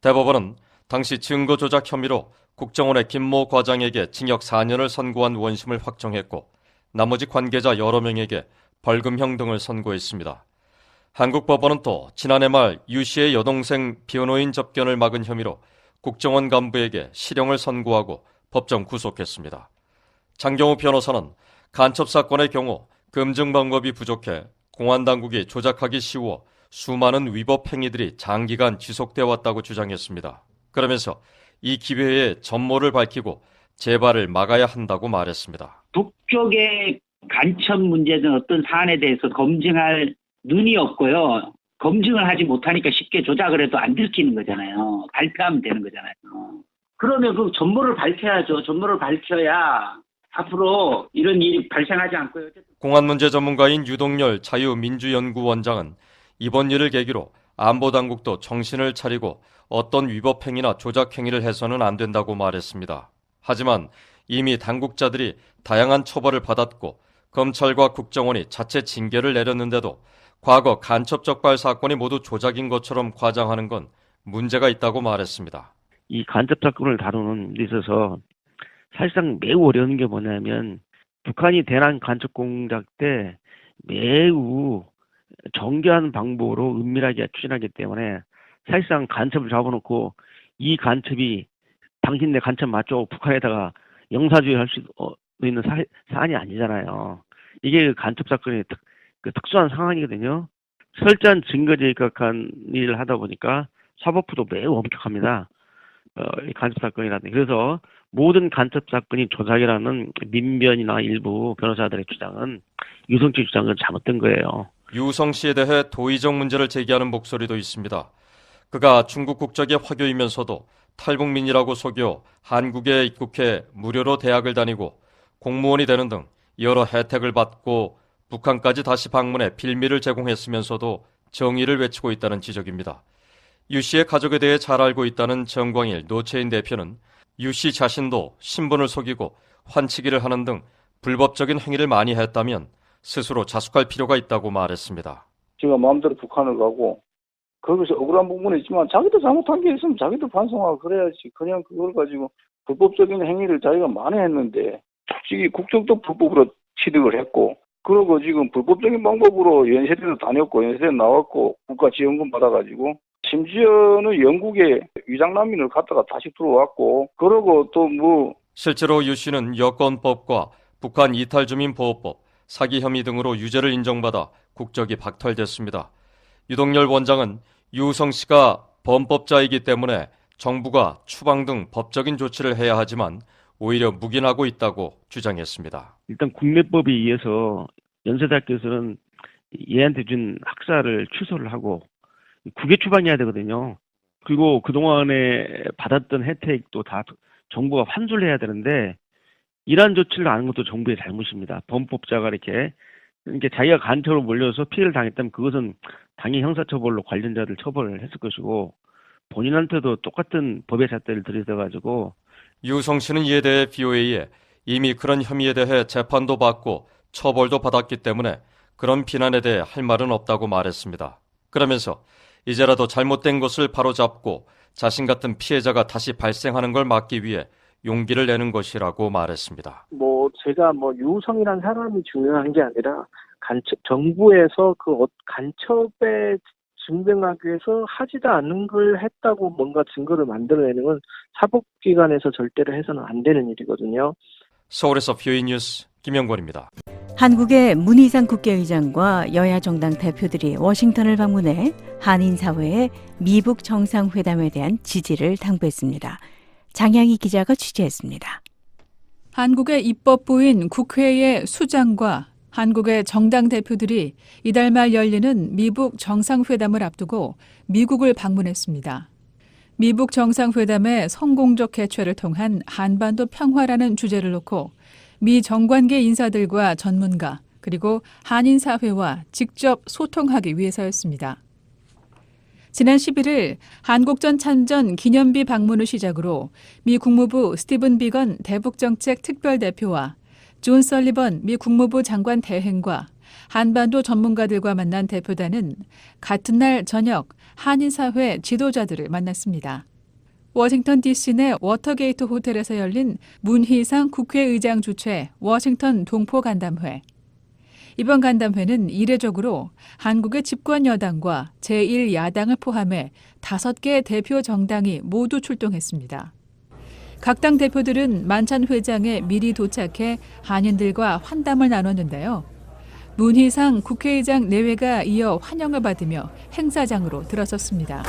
대법원은 당시 증거 조작 혐의로 국정원의 김모 과장에게 징역 4년을 선고한 원심을 확정했고 나머지 관계자 여러 명에게 벌금형 등을 선고했습니다. 한국 법원은 또 지난해 말 유 씨의 여동생 변호인 접견을 막은 혐의로 국정원 간부에게 실형을 선고하고 법정 구속했습니다. 장경우 변호사는 간첩 사건의 경우 검증 방법이 부족해 공안당국이 조작하기 쉬워 수많은 위법 행위들이 장기간 지속돼 왔다고 주장했습니다. 그러면서 이 기회에 전모를 밝히고 재발을 막아야 한다고 말했습니다. 북쪽의 간첩 문제든 어떤 사안에 대해서 검증할 눈이 없고요. 검증을 하지 못하니까 쉽게 조작을 해도 안 들키는 거잖아요. 발표하면 되는 거잖아요. 그러면 그 전모를 밝혀야죠. 전모를 밝혀야 앞으로 이런 일이 발생하지 않고요. 공안 문제 전문가인 유동열 자유민주연구원장은 이번 일을 계기로 안보당국도 정신을 차리고 어떤 위법 행위나 조작 행위를 해서는 안 된다고 말했습니다. 하지만 이미 당국자들이 다양한 처벌을 받았고 검찰과 국정원이 자체 징계를 내렸는데도 과거 간첩 적발 사건이 모두 조작인 것처럼 과장하는 건 문제가 있다고 말했습니다. 이 간첩 사건을 다루는 데 있어서 사실상 매우 어려운 게 뭐냐면 북한이 대남 간첩 공작 때 매우 정교한 방법으로 은밀하게 추진하기 때문에 사실상 간첩을 잡아놓고 이 간첩이 당신네 간첩 맞죠? 북한에다가 영사주의 할 수 있는 사안이 아니잖아요. 이게 간첩 사건의 특수한 상황이거든요. 철저한 증거제에 입각한 일을 하다 보니까 사법부도 매우 엄격합니다. 이 간첩 사건이라든지. 그래서 모든 간첩 사건이 조작이라는 민변이나 일부 변호사들의 주장은 유성 씨 주장은 잘못된 거예요. 유성 씨에 대해 도의적 문제를 제기하는 목소리도 있습니다. 그가 중국 국적의 화교이면서도 탈북민이라고 속여 한국에 입국해 무료로 대학을 다니고 공무원이 되는 등 여러 혜택을 받고 북한까지 다시 방문해 빌미를 제공했으면서도 정의를 외치고 있다는 지적입니다. 유 씨의 가족에 대해 잘 알고 있다는 정광일 노채인 대표는 유 씨 자신도 신분을 속이고 환치기를 하는 등 불법적인 행위를 많이 했다면 스스로 자숙할 필요가 있다고 말했습니다. 제가 마음대로 북한을 가고 거기서 억울한 부분이 있지만 자기도 잘못한 게 있으면 자기도 반성하고 그래야지. 그냥 그걸 가지고 불법적인 행위를 자기가 많이 했는데 솔직히 국적도 불법으로 취득을 했고 그러고 지금 불법적인 방법으로 연세대도 다녔고 연세대 나왔고 국가지원금 받아가지고 심지어는 영국에 위장난민을 갔다가 다시 들어왔고 그러고 또 뭐 실제로 유 씨는 여권법과 북한 이탈주민보호법, 사기 혐의 등으로 유죄를 인정받아 국적이 박탈됐습니다. 유동열 원장은 유우성 씨가 범법자이기 때문에 정부가 추방 등 법적인 조치를 해야 하지만 오히려 묵인하고 있다고 주장했습니다. 일단 국내법에 의해서 연세대학교에서는 얘한테 준 학사를 취소를 하고 국외 추방해야 되거든요. 그리고 그동안에 받았던 혜택도 다 정부가 환수를 해야 되는데 이러한 조치를 안 하는 것도 정부의 잘못입니다. 범법자가 이렇게 자기가 간첩으로 몰려서 피해를 당했다면 그것은 당연히 형사처벌로 관련자들 처벌을 했을 것이고 본인한테도 똑같은 법의 잣대를 들이대가지고 유성 씨는 이에 대해 BOA에 이미 그런 혐의에 대해 재판도 받고 처벌도 받았기 때문에 그런 비난에 대해 할 말은 없다고 말했습니다. 그러면서 이제라도 잘못된 것을 바로잡고 자신 같은 피해자가 다시 발생하는 걸 막기 위해 용기를 내는 것이라고 말했습니다. 제가 유성이라는 사람이 중요한 게 아니라 정부에서 간첩에 증명하기 위해서 하지도 않는 걸 했다고 뭔가 증거를 만들어내는 건 사법기관에서 절대로 해서는 안 되는 일이거든요. 서울에서 BOA 뉴스 김영권입니다. 한국의 문희상 국회의장과 여야 정당 대표들이 워싱턴을 방문해 한인 사회의 미북 정상회담에 대한 지지를 당부했습니다. 장양희 기자가 취재했습니다. 한국의 입법부인 국회의 수장과 한국의 정당 대표들이 이달 말 열리는 미북 정상회담을 앞두고 미국을 방문했습니다. 미북 정상회담의 성공적 개최를 통한 한반도 평화라는 주제를 놓고 미 정관계 인사들과 전문가 그리고 한인 사회와 직접 소통하기 위해서였습니다. 지난 11일 한국전 참전 기념비 방문을 시작으로 미 국무부 스티븐 비건 대북정책 특별대표와 존 설리번 미 국무부 장관 대행과 한반도 전문가들과 만난 대표단은 같은 날 저녁 한인사회 지도자들을 만났습니다. 워싱턴 DC 내 워터게이트 호텔에서 열린 문희상 국회의장 주최 워싱턴 동포 간담회. 이번 간담회는 이례적으로 한국의 집권 여당과 제1야당을 포함해 5개 대표 정당이 모두 출동했습니다. 각 당 대표들은 만찬 회장에 미리 도착해 한인들과 환담을 나눴는데요. 문희상 국회의장 내외가 이어 환영을 받으며 행사장으로 들어섰습니다.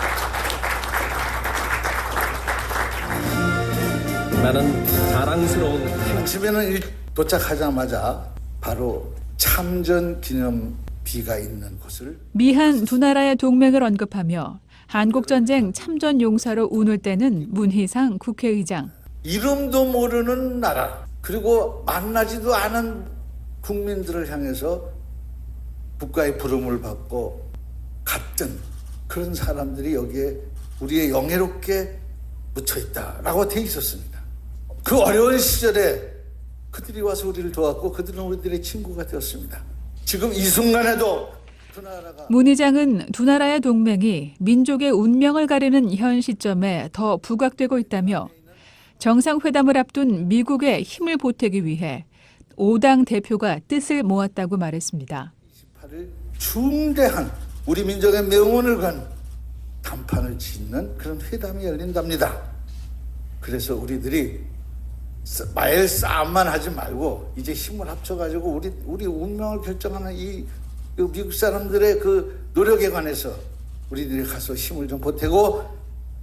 나는 자랑스러운 아침에는 도착하자마자 바로 참전 기념비가 있는 곳을 미한 두 나라의 동맹을 언급하며 한국전쟁 참전 용사로 운을 떼는 문희상 국회의장. 이름도 모르는 나라 그리고 만나지도 않은 국민들을 향해서 국가의 부름을 받고 갔던 그런 사람들이 여기에 우리의 영예롭게 묻혀있다라고 돼 있었습니다. 그 어려운 시절에 그들이 와서 우리를 도왔고 그들은 우리들의 친구가 되었습니다. 지금 이 순간에도 문 의장은 두 나라의 동맹이 민족의 운명을 가르는 현 시점에 더 부각되고 있다며 정상회담을 앞둔 미국에 힘을 보태기 위해 5당 대표가 뜻을 모았다고 말했습니다. 중대한 우리 민족의 명운을 건 담판을 짓는 그런 회담이 열린답니다. 그래서 우리들이 말 싸움만 하지 말고 이제 힘을 합쳐가지고 우리 운명을 결정하는 이 미국 사람들의 그 노력에 관해서 우리들이 가서 힘을 좀 보태고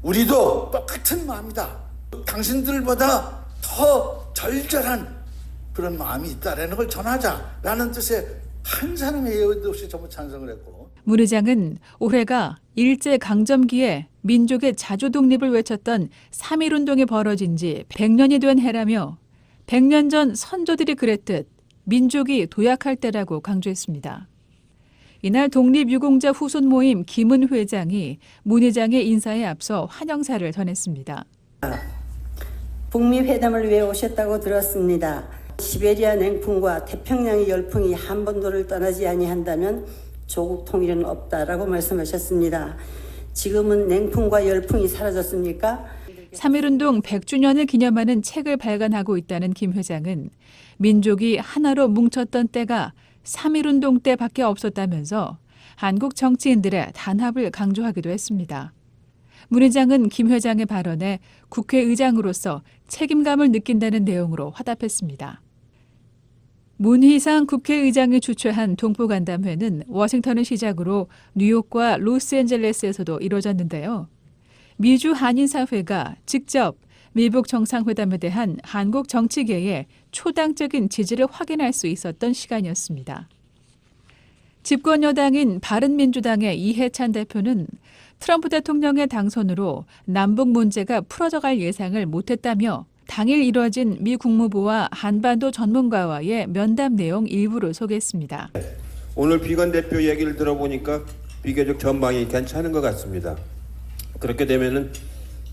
우리도 똑같은 마음이다. 당신들보다 더 절절한 그런 마음이 있다라는 걸 전하자라는 뜻의 한 사람의 예외도 없이 전부 찬성을 했고. 문 의장은 올해가 일제강점기에 민족의 자주독립을 외쳤던 3.1운동이 벌어진 지 100년이 된 해라며 100년 전 선조들이 그랬듯 민족이 도약할 때라고 강조했습니다. 이날 독립유공자 후손 모임 김은 회장이 문 의장의 인사에 앞서 환영사를 전했습니다. 북미 회담을 위해 오셨다고 들었습니다. 시베리아 냉풍과 태평양의 열풍이 한반도를 떠나지 아니한다면 조국 통일은 없다라고 말씀하셨습니다. 지금은 냉풍과 열풍이 사라졌습니까? 3.1운동 100주년을 기념하는 책을 발간하고 있다는 김 회장은 민족이 하나로 뭉쳤던 때가 3.1운동 때밖에 없었다면서 한국 정치인들의 단합을 강조하기도 했습니다. 문 의장은 김 회장의 발언에 국회의장으로서 책임감을 느낀다는 내용으로 화답했습니다. 문희상 국회의장이 주최한 동포간담회는 워싱턴을 시작으로 뉴욕과 로스앤젤레스에서도 이뤄졌는데요. 미주 한인사회가 직접 미북 정상회담에 대한 한국 정치계의 초당적인 지지를 확인할 수 있었던 시간이었습니다. 집권 여당인 바른민주당의 이해찬 대표는 트럼프 대통령의 당선으로 남북 문제가 풀어져갈 예상을 못했다며 당일 이뤄진 미 국무부와 한반도 전문가와의 면담 내용 일부를 소개했습니다. 오늘 비건 대표 얘기를 들어보니까 비교적 전망이 괜찮은 것 같습니다. 그렇게 되면은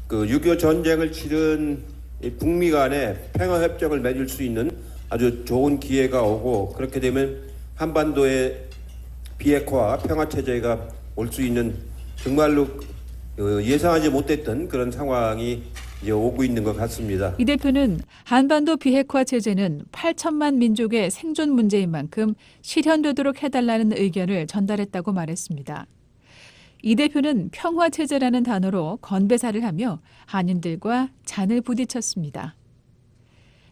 그 6.25 전쟁을 치른 이 북미 간에 평화협정을 맺을 수 있는 아주 좋은 기회가 오고, 그렇게 되면 한반도의 비핵화 평화체제가 올 수 있는 정말로 예상하지 못했던 그런 상황이 이제 오고 있는 것 같습니다. 이 대표는 한반도 비핵화 체제는 8천만 민족의 생존 문제인 만큼 실현되도록 해달라는 의견을 전달했다고 말했습니다. 이 대표는 평화체제라는 단어로 건배사를 하며 한인들과 잔을 부딪혔습니다.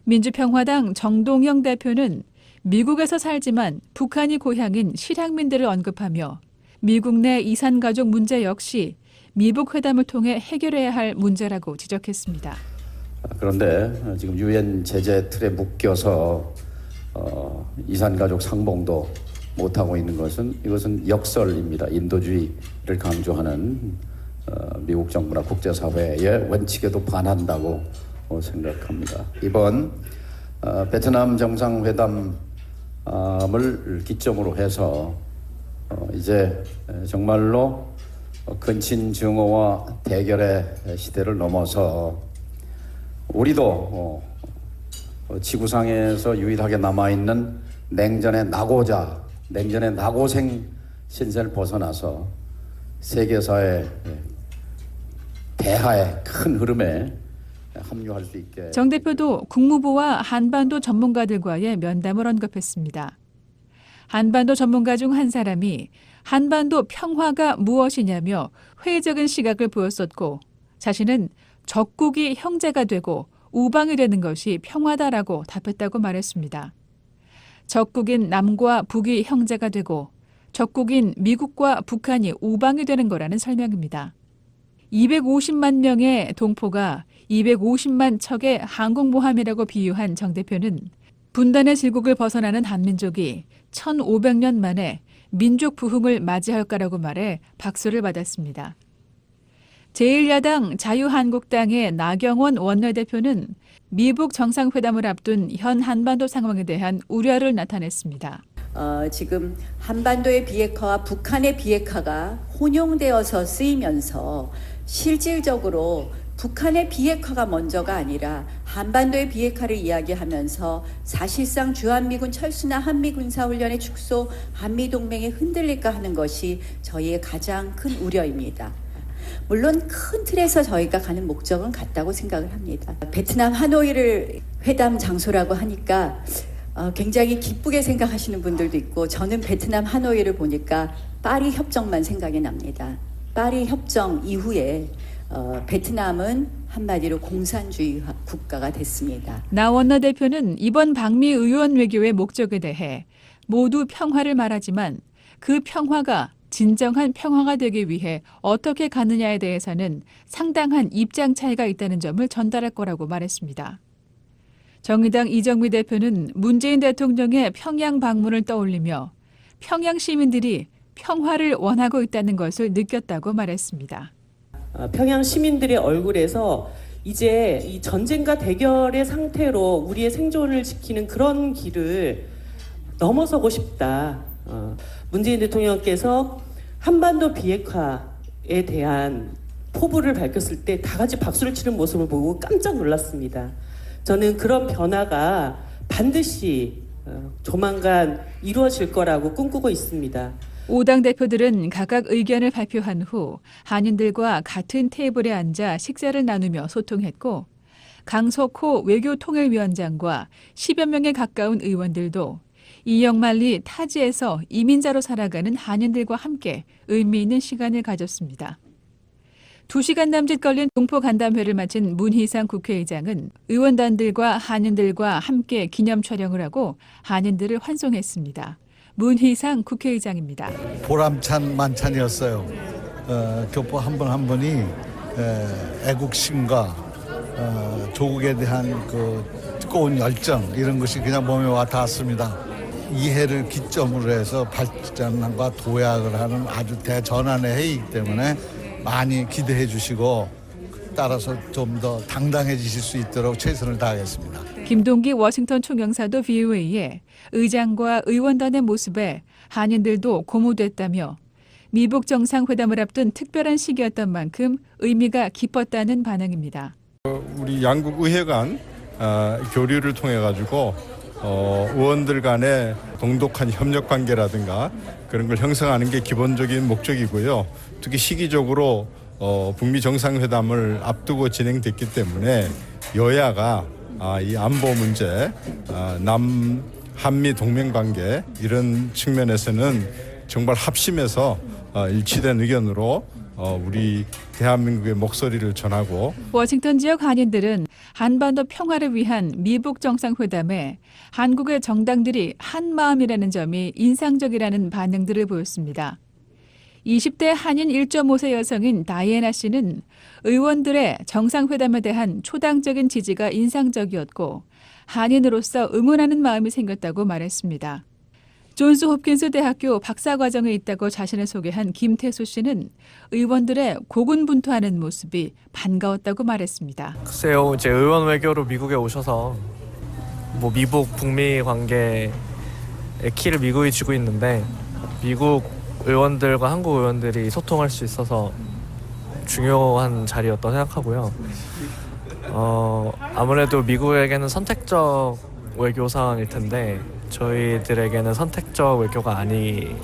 민주평화당 정동영 대표는 미국에서 살지만 북한이 고향인 실향민들을 언급하며 미국 내 이산가족 문제 역시 미북 회담을 통해 해결해야 할 문제라고 지적했습니다. 그런데 지금 유엔 제재 틀에 묶여서 이산가족 상봉도 못하고 있는 것은 이것은 역설입니다. 인도주의를 강조하는 미국 정부나 국제사회의 원칙에도 반한다고 생각합니다. 이번 베트남 정상회담을 기점으로 해서 이제 정말로 근친증오와 대결의 시대를 넘어서 우리도 지구상에서 유일하게 남아있는 냉전의 낙오생 신세를 벗어나서 세계사의 대하의 큰 흐름에 합류할 수 있게. 정 대표도 국무부와 한반도 전문가들과의 면담을 언급했습니다. 한반도 전문가 중 한 사람이 한반도 평화가 무엇이냐며 회의적인 시각을 보였었고, 자신은 적국이 형제가 되고 우방이 되는 것이 평화다라고 답했다고 말했습니다. 적국인 남과 북이 형제가 되고 적국인 미국과 북한이 우방이 되는 거라는 설명입니다. 250만 명의 동포가 250만 척의 항공모함이라고 비유한 정 대표는 분단의 질곡을 벗어나는 한민족이 1500년 만에 민족 부흥을 맞이할 거라고 말해 박수를 받았습니다. 제1야당 자유한국당의 나경원 원내대표는 미북 정상회담을 앞둔 현 한반도 상황에 대한 우려를 나타냈습니다. 지금 한반도의 비핵화와 북한의 비핵화가 혼용되어서 쓰이면서 실질적으로 북한의 비핵화가 먼저가 아니라 한반도의 비핵화를 이야기하면서 사실상 주한미군 철수나 한미군사훈련의 축소, 한미동맹이 흔들릴까 하는 것이 저희의 가장 큰 우려입니다. 물론 큰 틀에서 저희가 가는 목적은 같다고 생각을 합니다. 베트남 하노이를 회담 장소라고 하니까 굉장히 기쁘게 생각하시는 분들도 있고, 저는 베트남 하노이를 보니까 파리 협정만 생각이 납니다. 파리 협정 이후에 베트남은 한마디로 공산주의 국가가 됐습니다. 나 원내대표는 이번 방미 의원 외교의 목적에 대해 모두 평화를 말하지만 그 평화가 진정한 평화가 되기 위해 어떻게 가느냐에 대해서는 상당한 입장 차이가 있다는 점을 전달할 거라고 말했습니다. 정의당 이정미 대표는 문재인 대통령의 평양 방문을 떠올리며 평양 시민들이 평화를 원하고 있다는 것을 느꼈다고 말했습니다. 평양 시민들의 얼굴에서 이제 이 전쟁과 대결의 상태로 우리의 생존을 지키는 그런 길을 넘어서고 싶다. 문재인 대통령께서 한반도 비핵화에 대한 포부를 밝혔을 때 다 같이 박수를 치는 모습을 보고 깜짝 놀랐습니다. 저는 그런 변화가 반드시 조만간 이루어질 거라고 꿈꾸고 있습니다. 5당 대표들은 각각 의견을 발표한 후 한인들과 같은 테이블에 앉아 식사를 나누며 소통했고, 강석호 외교통일위원장과 10여 명에 가까운 의원들도 이영만리 타지에서 이민자로 살아가는 한인들과 함께 의미 있는 시간을 가졌습니다. 2시간 남짓 걸린 동포 간담회를 마친 문희상 국회의장은 의원단들과 한인들과 함께 기념 촬영을 하고 한인들을 환송했습니다. 문희상 국회의장입니다. 보람찬 만찬이었어요. 교포 한 분 한 분이 애국심과 조국에 대한 그 뜨거운 열정, 이런 것이 그냥 몸에 와 닿았습니다. 이해를 기점으로 해서 발전과 도약을 하는 아주 대전환의 회의이기 때문에 많이 기대해 주시고 따라서 좀 더 당당해지실 수 있도록 최선을 다하겠습니다. 김동기 워싱턴 총영사도 VOA에 의장과 의원단의 모습에 한인들도 고무됐다며 미북 정상회담을 앞둔 특별한 시기였던 만큼 의미가 깊었다는 반응입니다. 우리 양국 의회 간 교류를 통해 가지고 의원들 간의 돈독한 협력 관계라든가 그런 걸 형성하는 게 기본적인 목적이고요. 특히 시기적으로 북미 정상회담을 앞두고 진행됐기 때문에 여야가 이 안보 문제, 한미 동맹 관계 이런 측면에서는 정말 합심해서 일치된 의견으로 우리 대한민국의 목소리를 전하고 워싱턴 지역 한인들은 한반도 평화를 위한 미북 정상회담에 한국의 정당들이 한 마음이라는 점이 인상적이라는 반응들을 보였습니다. 20대 한인 1.5세 여성인 다이애나 씨는 의원들의 정상회담에 대한 초당적인 지지가 인상적이었고 한인으로서 응원하는 마음이 생겼다고 말했습니다. 존스 홉킨스 대학교 박사과정에 있다고 자신을 소개한 김태수 씨는 의원들의 고군분투하는 모습이 반가웠다고 말했습니다. 글쎄요, 이제 의원 외교로 미국에 오셔서 미북 북미 관계의 키를 미국이 쥐고 있는데 미국 의원들과 한국 의원들이 소통할 수 있어서 중요한 자리였다고 생각하고요. 아무래도 미국에게는 선택적 외교 사항일 텐데 저희들에게는 선택적 외교가 아닌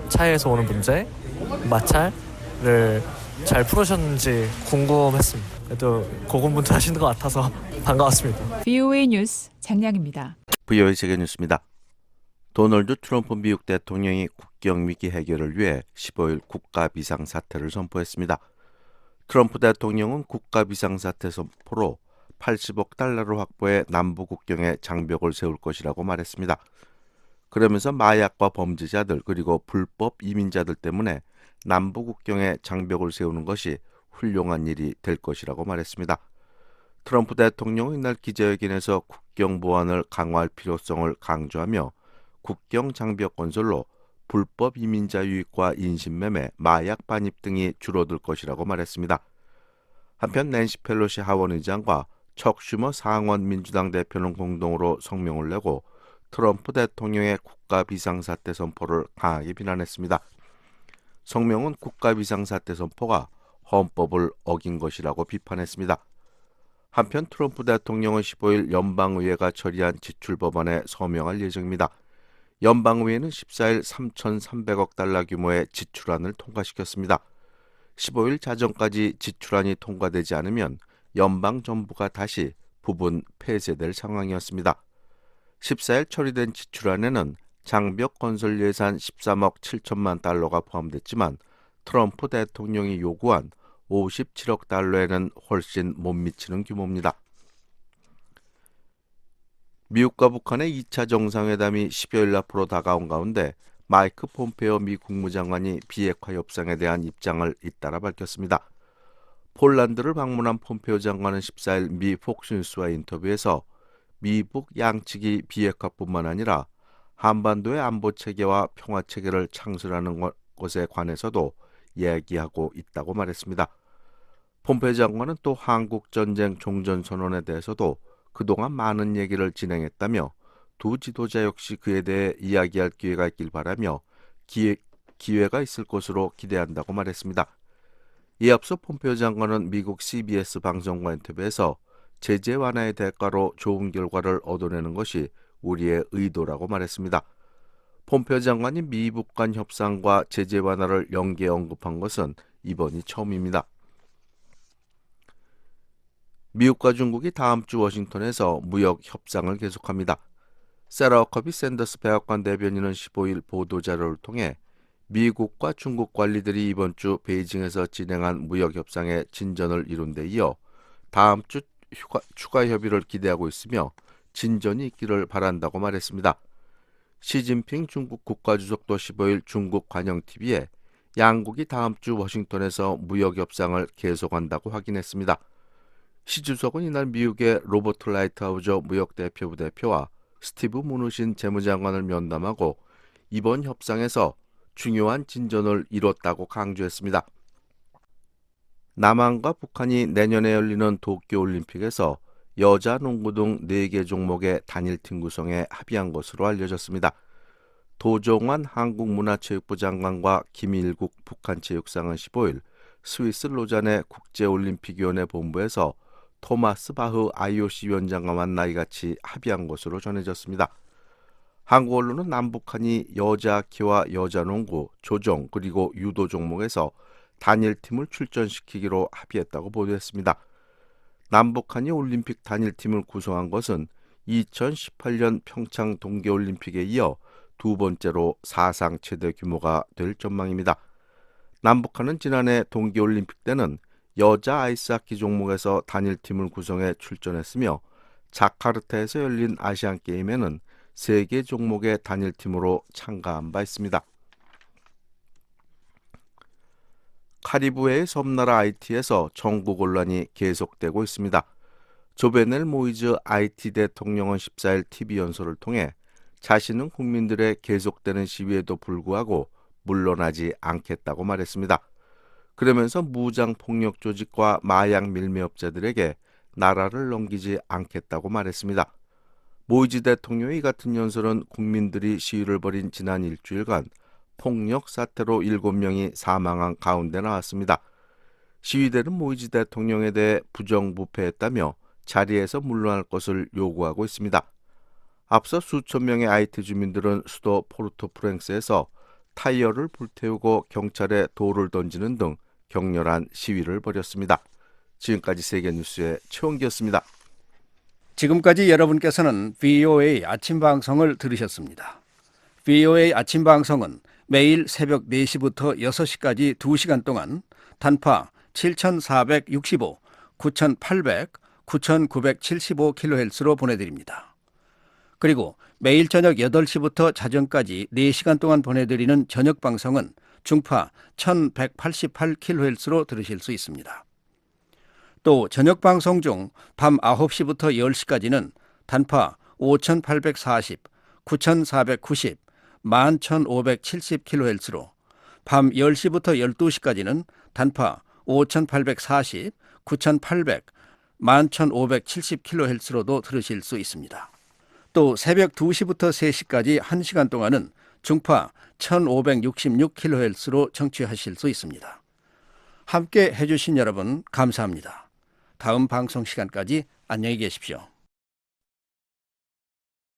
차이에서 오는 문제, 마찰을 잘 풀으셨는지 궁금했습니다. 그래도 고군분투하시는 것 같아서 반가웠습니다. VOA 뉴스 장량입니다. VOA 세계뉴스입니다. 도널드 트럼프 미국 대통령이 국경 위기 해결을 위해 15일 국가 비상사태를 선포했습니다. 트럼프 대통령은 국가 비상사태 선포로 80억 달러를 확보해 남부 국경에 장벽을 세울 것이라고 말했습니다. 그러면서 마약과 범죄자들 그리고 불법 이민자들 때문에 남부 국경에 장벽을 세우는 것이 훌륭한 일이 될 것이라고 말했습니다. 트럼프 대통령은 이날 기자회견에서 국경 보안을 강화할 필요성을 강조하며 국경 장벽 건설로 불법 이민자 유입과 인신매매, 마약 반입 등이 줄어들 것이라고 말했습니다. 한편 낸시 펠로시 하원 의장과 척 슈머 상원 민주당 대표는 공동으로 성명을 내고 트럼프 대통령의 국가 비상사태 선포를 강하게 비난했습니다. 성명은 국가 비상사태 선포가 헌법을 어긴 것이라고 비판했습니다. 한편 트럼프 대통령은 15일 연방의회가 처리한 지출법안에 서명할 예정입니다. 연방의회는 14일 3,300억 달러 규모의 지출안을 통과시켰습니다. 15일 자정까지 지출안이 통과되지 않으면 연방정부가 다시 부분 폐쇄될 상황이었습니다. 14일 처리된 지출안에는 장벽 건설 예산 13억 7천만 달러가 포함됐지만 트럼프 대통령이 요구한 57억 달러에는 훨씬 못 미치는 규모입니다. 미국과 북한의 2차 정상회담이 10여일 앞으로 다가온 가운데 마이크 폼페오 미 국무장관이 비핵화 협상에 대한 입장을 잇따라 밝혔습니다. 폴란드를 방문한 폼페오 장관은 14일 미 폭스뉴스와 인터뷰에서 미북 양측이 비핵화뿐만 아니라 한반도의 안보체계와 평화체계를 창설하는 것에 관해서도 얘기하고 있다고 말했습니다. 폼페오 장관은 또 한국전쟁 종전선언에 대해서도 그동안 많은 얘기를 진행했다며 두 지도자 역시 그에 대해 이야기할 기회가 있길 바라며 기회가 있을 것으로 기대한다고 말했습니다. 이에 앞서 폼페오 장관은 미국 CBS 방송과 인터뷰에서 제재 완화의 대가로 좋은 결과를 얻어내는 것이 우리의 의도라고 말했습니다. 폼페오 장관이 미북 간 협상과 제재 완화를 연계해 언급한 것은 이번이 처음입니다. 미국과 중국이 다음 주 워싱턴에서 무역 협상을 계속합니다. 세라 허커비 샌더스 백악관 대변인은 15일 보도자료를 통해 미국과 중국 관리들이 이번 주 베이징에서 진행한 무역 협상에 진전을 이룬 데 이어 다음 주 추가 협의를 기대하고 있으며 진전이 있기를 바란다고 말했습니다. 시진핑 중국 국가주석도 15일 중국 관영-TV에 양국이 다음 주 워싱턴에서 무역 협상을 계속한다고 확인했습니다. 시 주석은 이날 미국의 로버트 라이트하우저 무역대표부 대표와 스티브 무누신 재무장관을 면담하고 이번 협상에서 중요한 진전을 이뤘다고 강조했습니다. 남한과 북한이 내년에 열리는 도쿄올림픽에서 여자 농구 등 4개 종목의 단일팀 구성에 합의한 것으로 알려졌습니다. 도종환 한국문화체육부 장관과 김일국 북한체육상은 15일 스위스 로잔의 국제올림픽위원회 본부에서 토마스 바흐 IOC 위원장과 만나 이같이 합의한 것으로 전해졌습니다. 한국 언론은 남북한이 여자 키와 여자 농구, 조종 그리고 유도 종목에서 단일팀을 출전시키기로 합의했다고 보도했습니다. 남북한이 올림픽 단일팀을 구성한 것은 2018년 평창 동계올림픽에 이어 두 번째로 사상 최대 규모가 될 전망입니다. 남북한은 지난해 동계올림픽 때는 여자 아이스하키 종목에서 단일팀을 구성해 출전했으며 자카르타에서 열린 아시안게임에는 3개 종목의 단일팀으로 참가한 바 있습니다. 카리브해의 섬나라 아이티에서 정부 혼란이 계속되고 있습니다. 조베넬 모이즈 아이티 대통령은 14일 TV 연설을 통해 자신은 국민들의 계속되는 시위에도 불구하고 물러나지 않겠다고 말했습니다. 그러면서 무장 폭력 조직과 마약 밀매업자들에게 나라를 넘기지 않겠다고 말했습니다. 모이즈 대통령의 이 같은 연설은 국민들이 시위를 벌인 지난 일주일간 폭력 사태로 7명이 사망한 가운데 나왔습니다. 시위대는 모이즈 대통령에 대해 부정부패했다며 자리에서 물러날 것을 요구하고 있습니다. 앞서 수천 명의 아이티 주민들은 수도 포르토프랭스에서 타이어를 불태우고 경찰에 돌을 던지는 등 격렬한 시위를 벌였습니다. 지금까지 세계뉴스의 최원기였습니다. 지금까지 여러분께서는 VOA 아침 방송을 들으셨습니다. VOA 아침 방송은 매일 새벽 4시부터 6시까지 2시간 동안 단파 7465, 9800, 9975kHz로 보내드립니다. 그리고 매일 저녁 8시부터 자정까지 4시간 동안 보내드리는 저녁 방송은 중파 1188kHz로 들으실 수 있습니다. 또 저녁 방송 중 밤 9시부터 10시까지는 단파 5840, 9490, 11570kHz로 밤 10시부터 12시까지는 단파 5840, 9800, 11570kHz로도 들으실 수 있습니다. 또 새벽 2시부터 3시까지 1시간 동안은 중파 1566kHz로 청취하실 수 있습니다. 함께 해주신 여러분 감사합니다. 다음 방송 시간까지 안녕히 계십시오.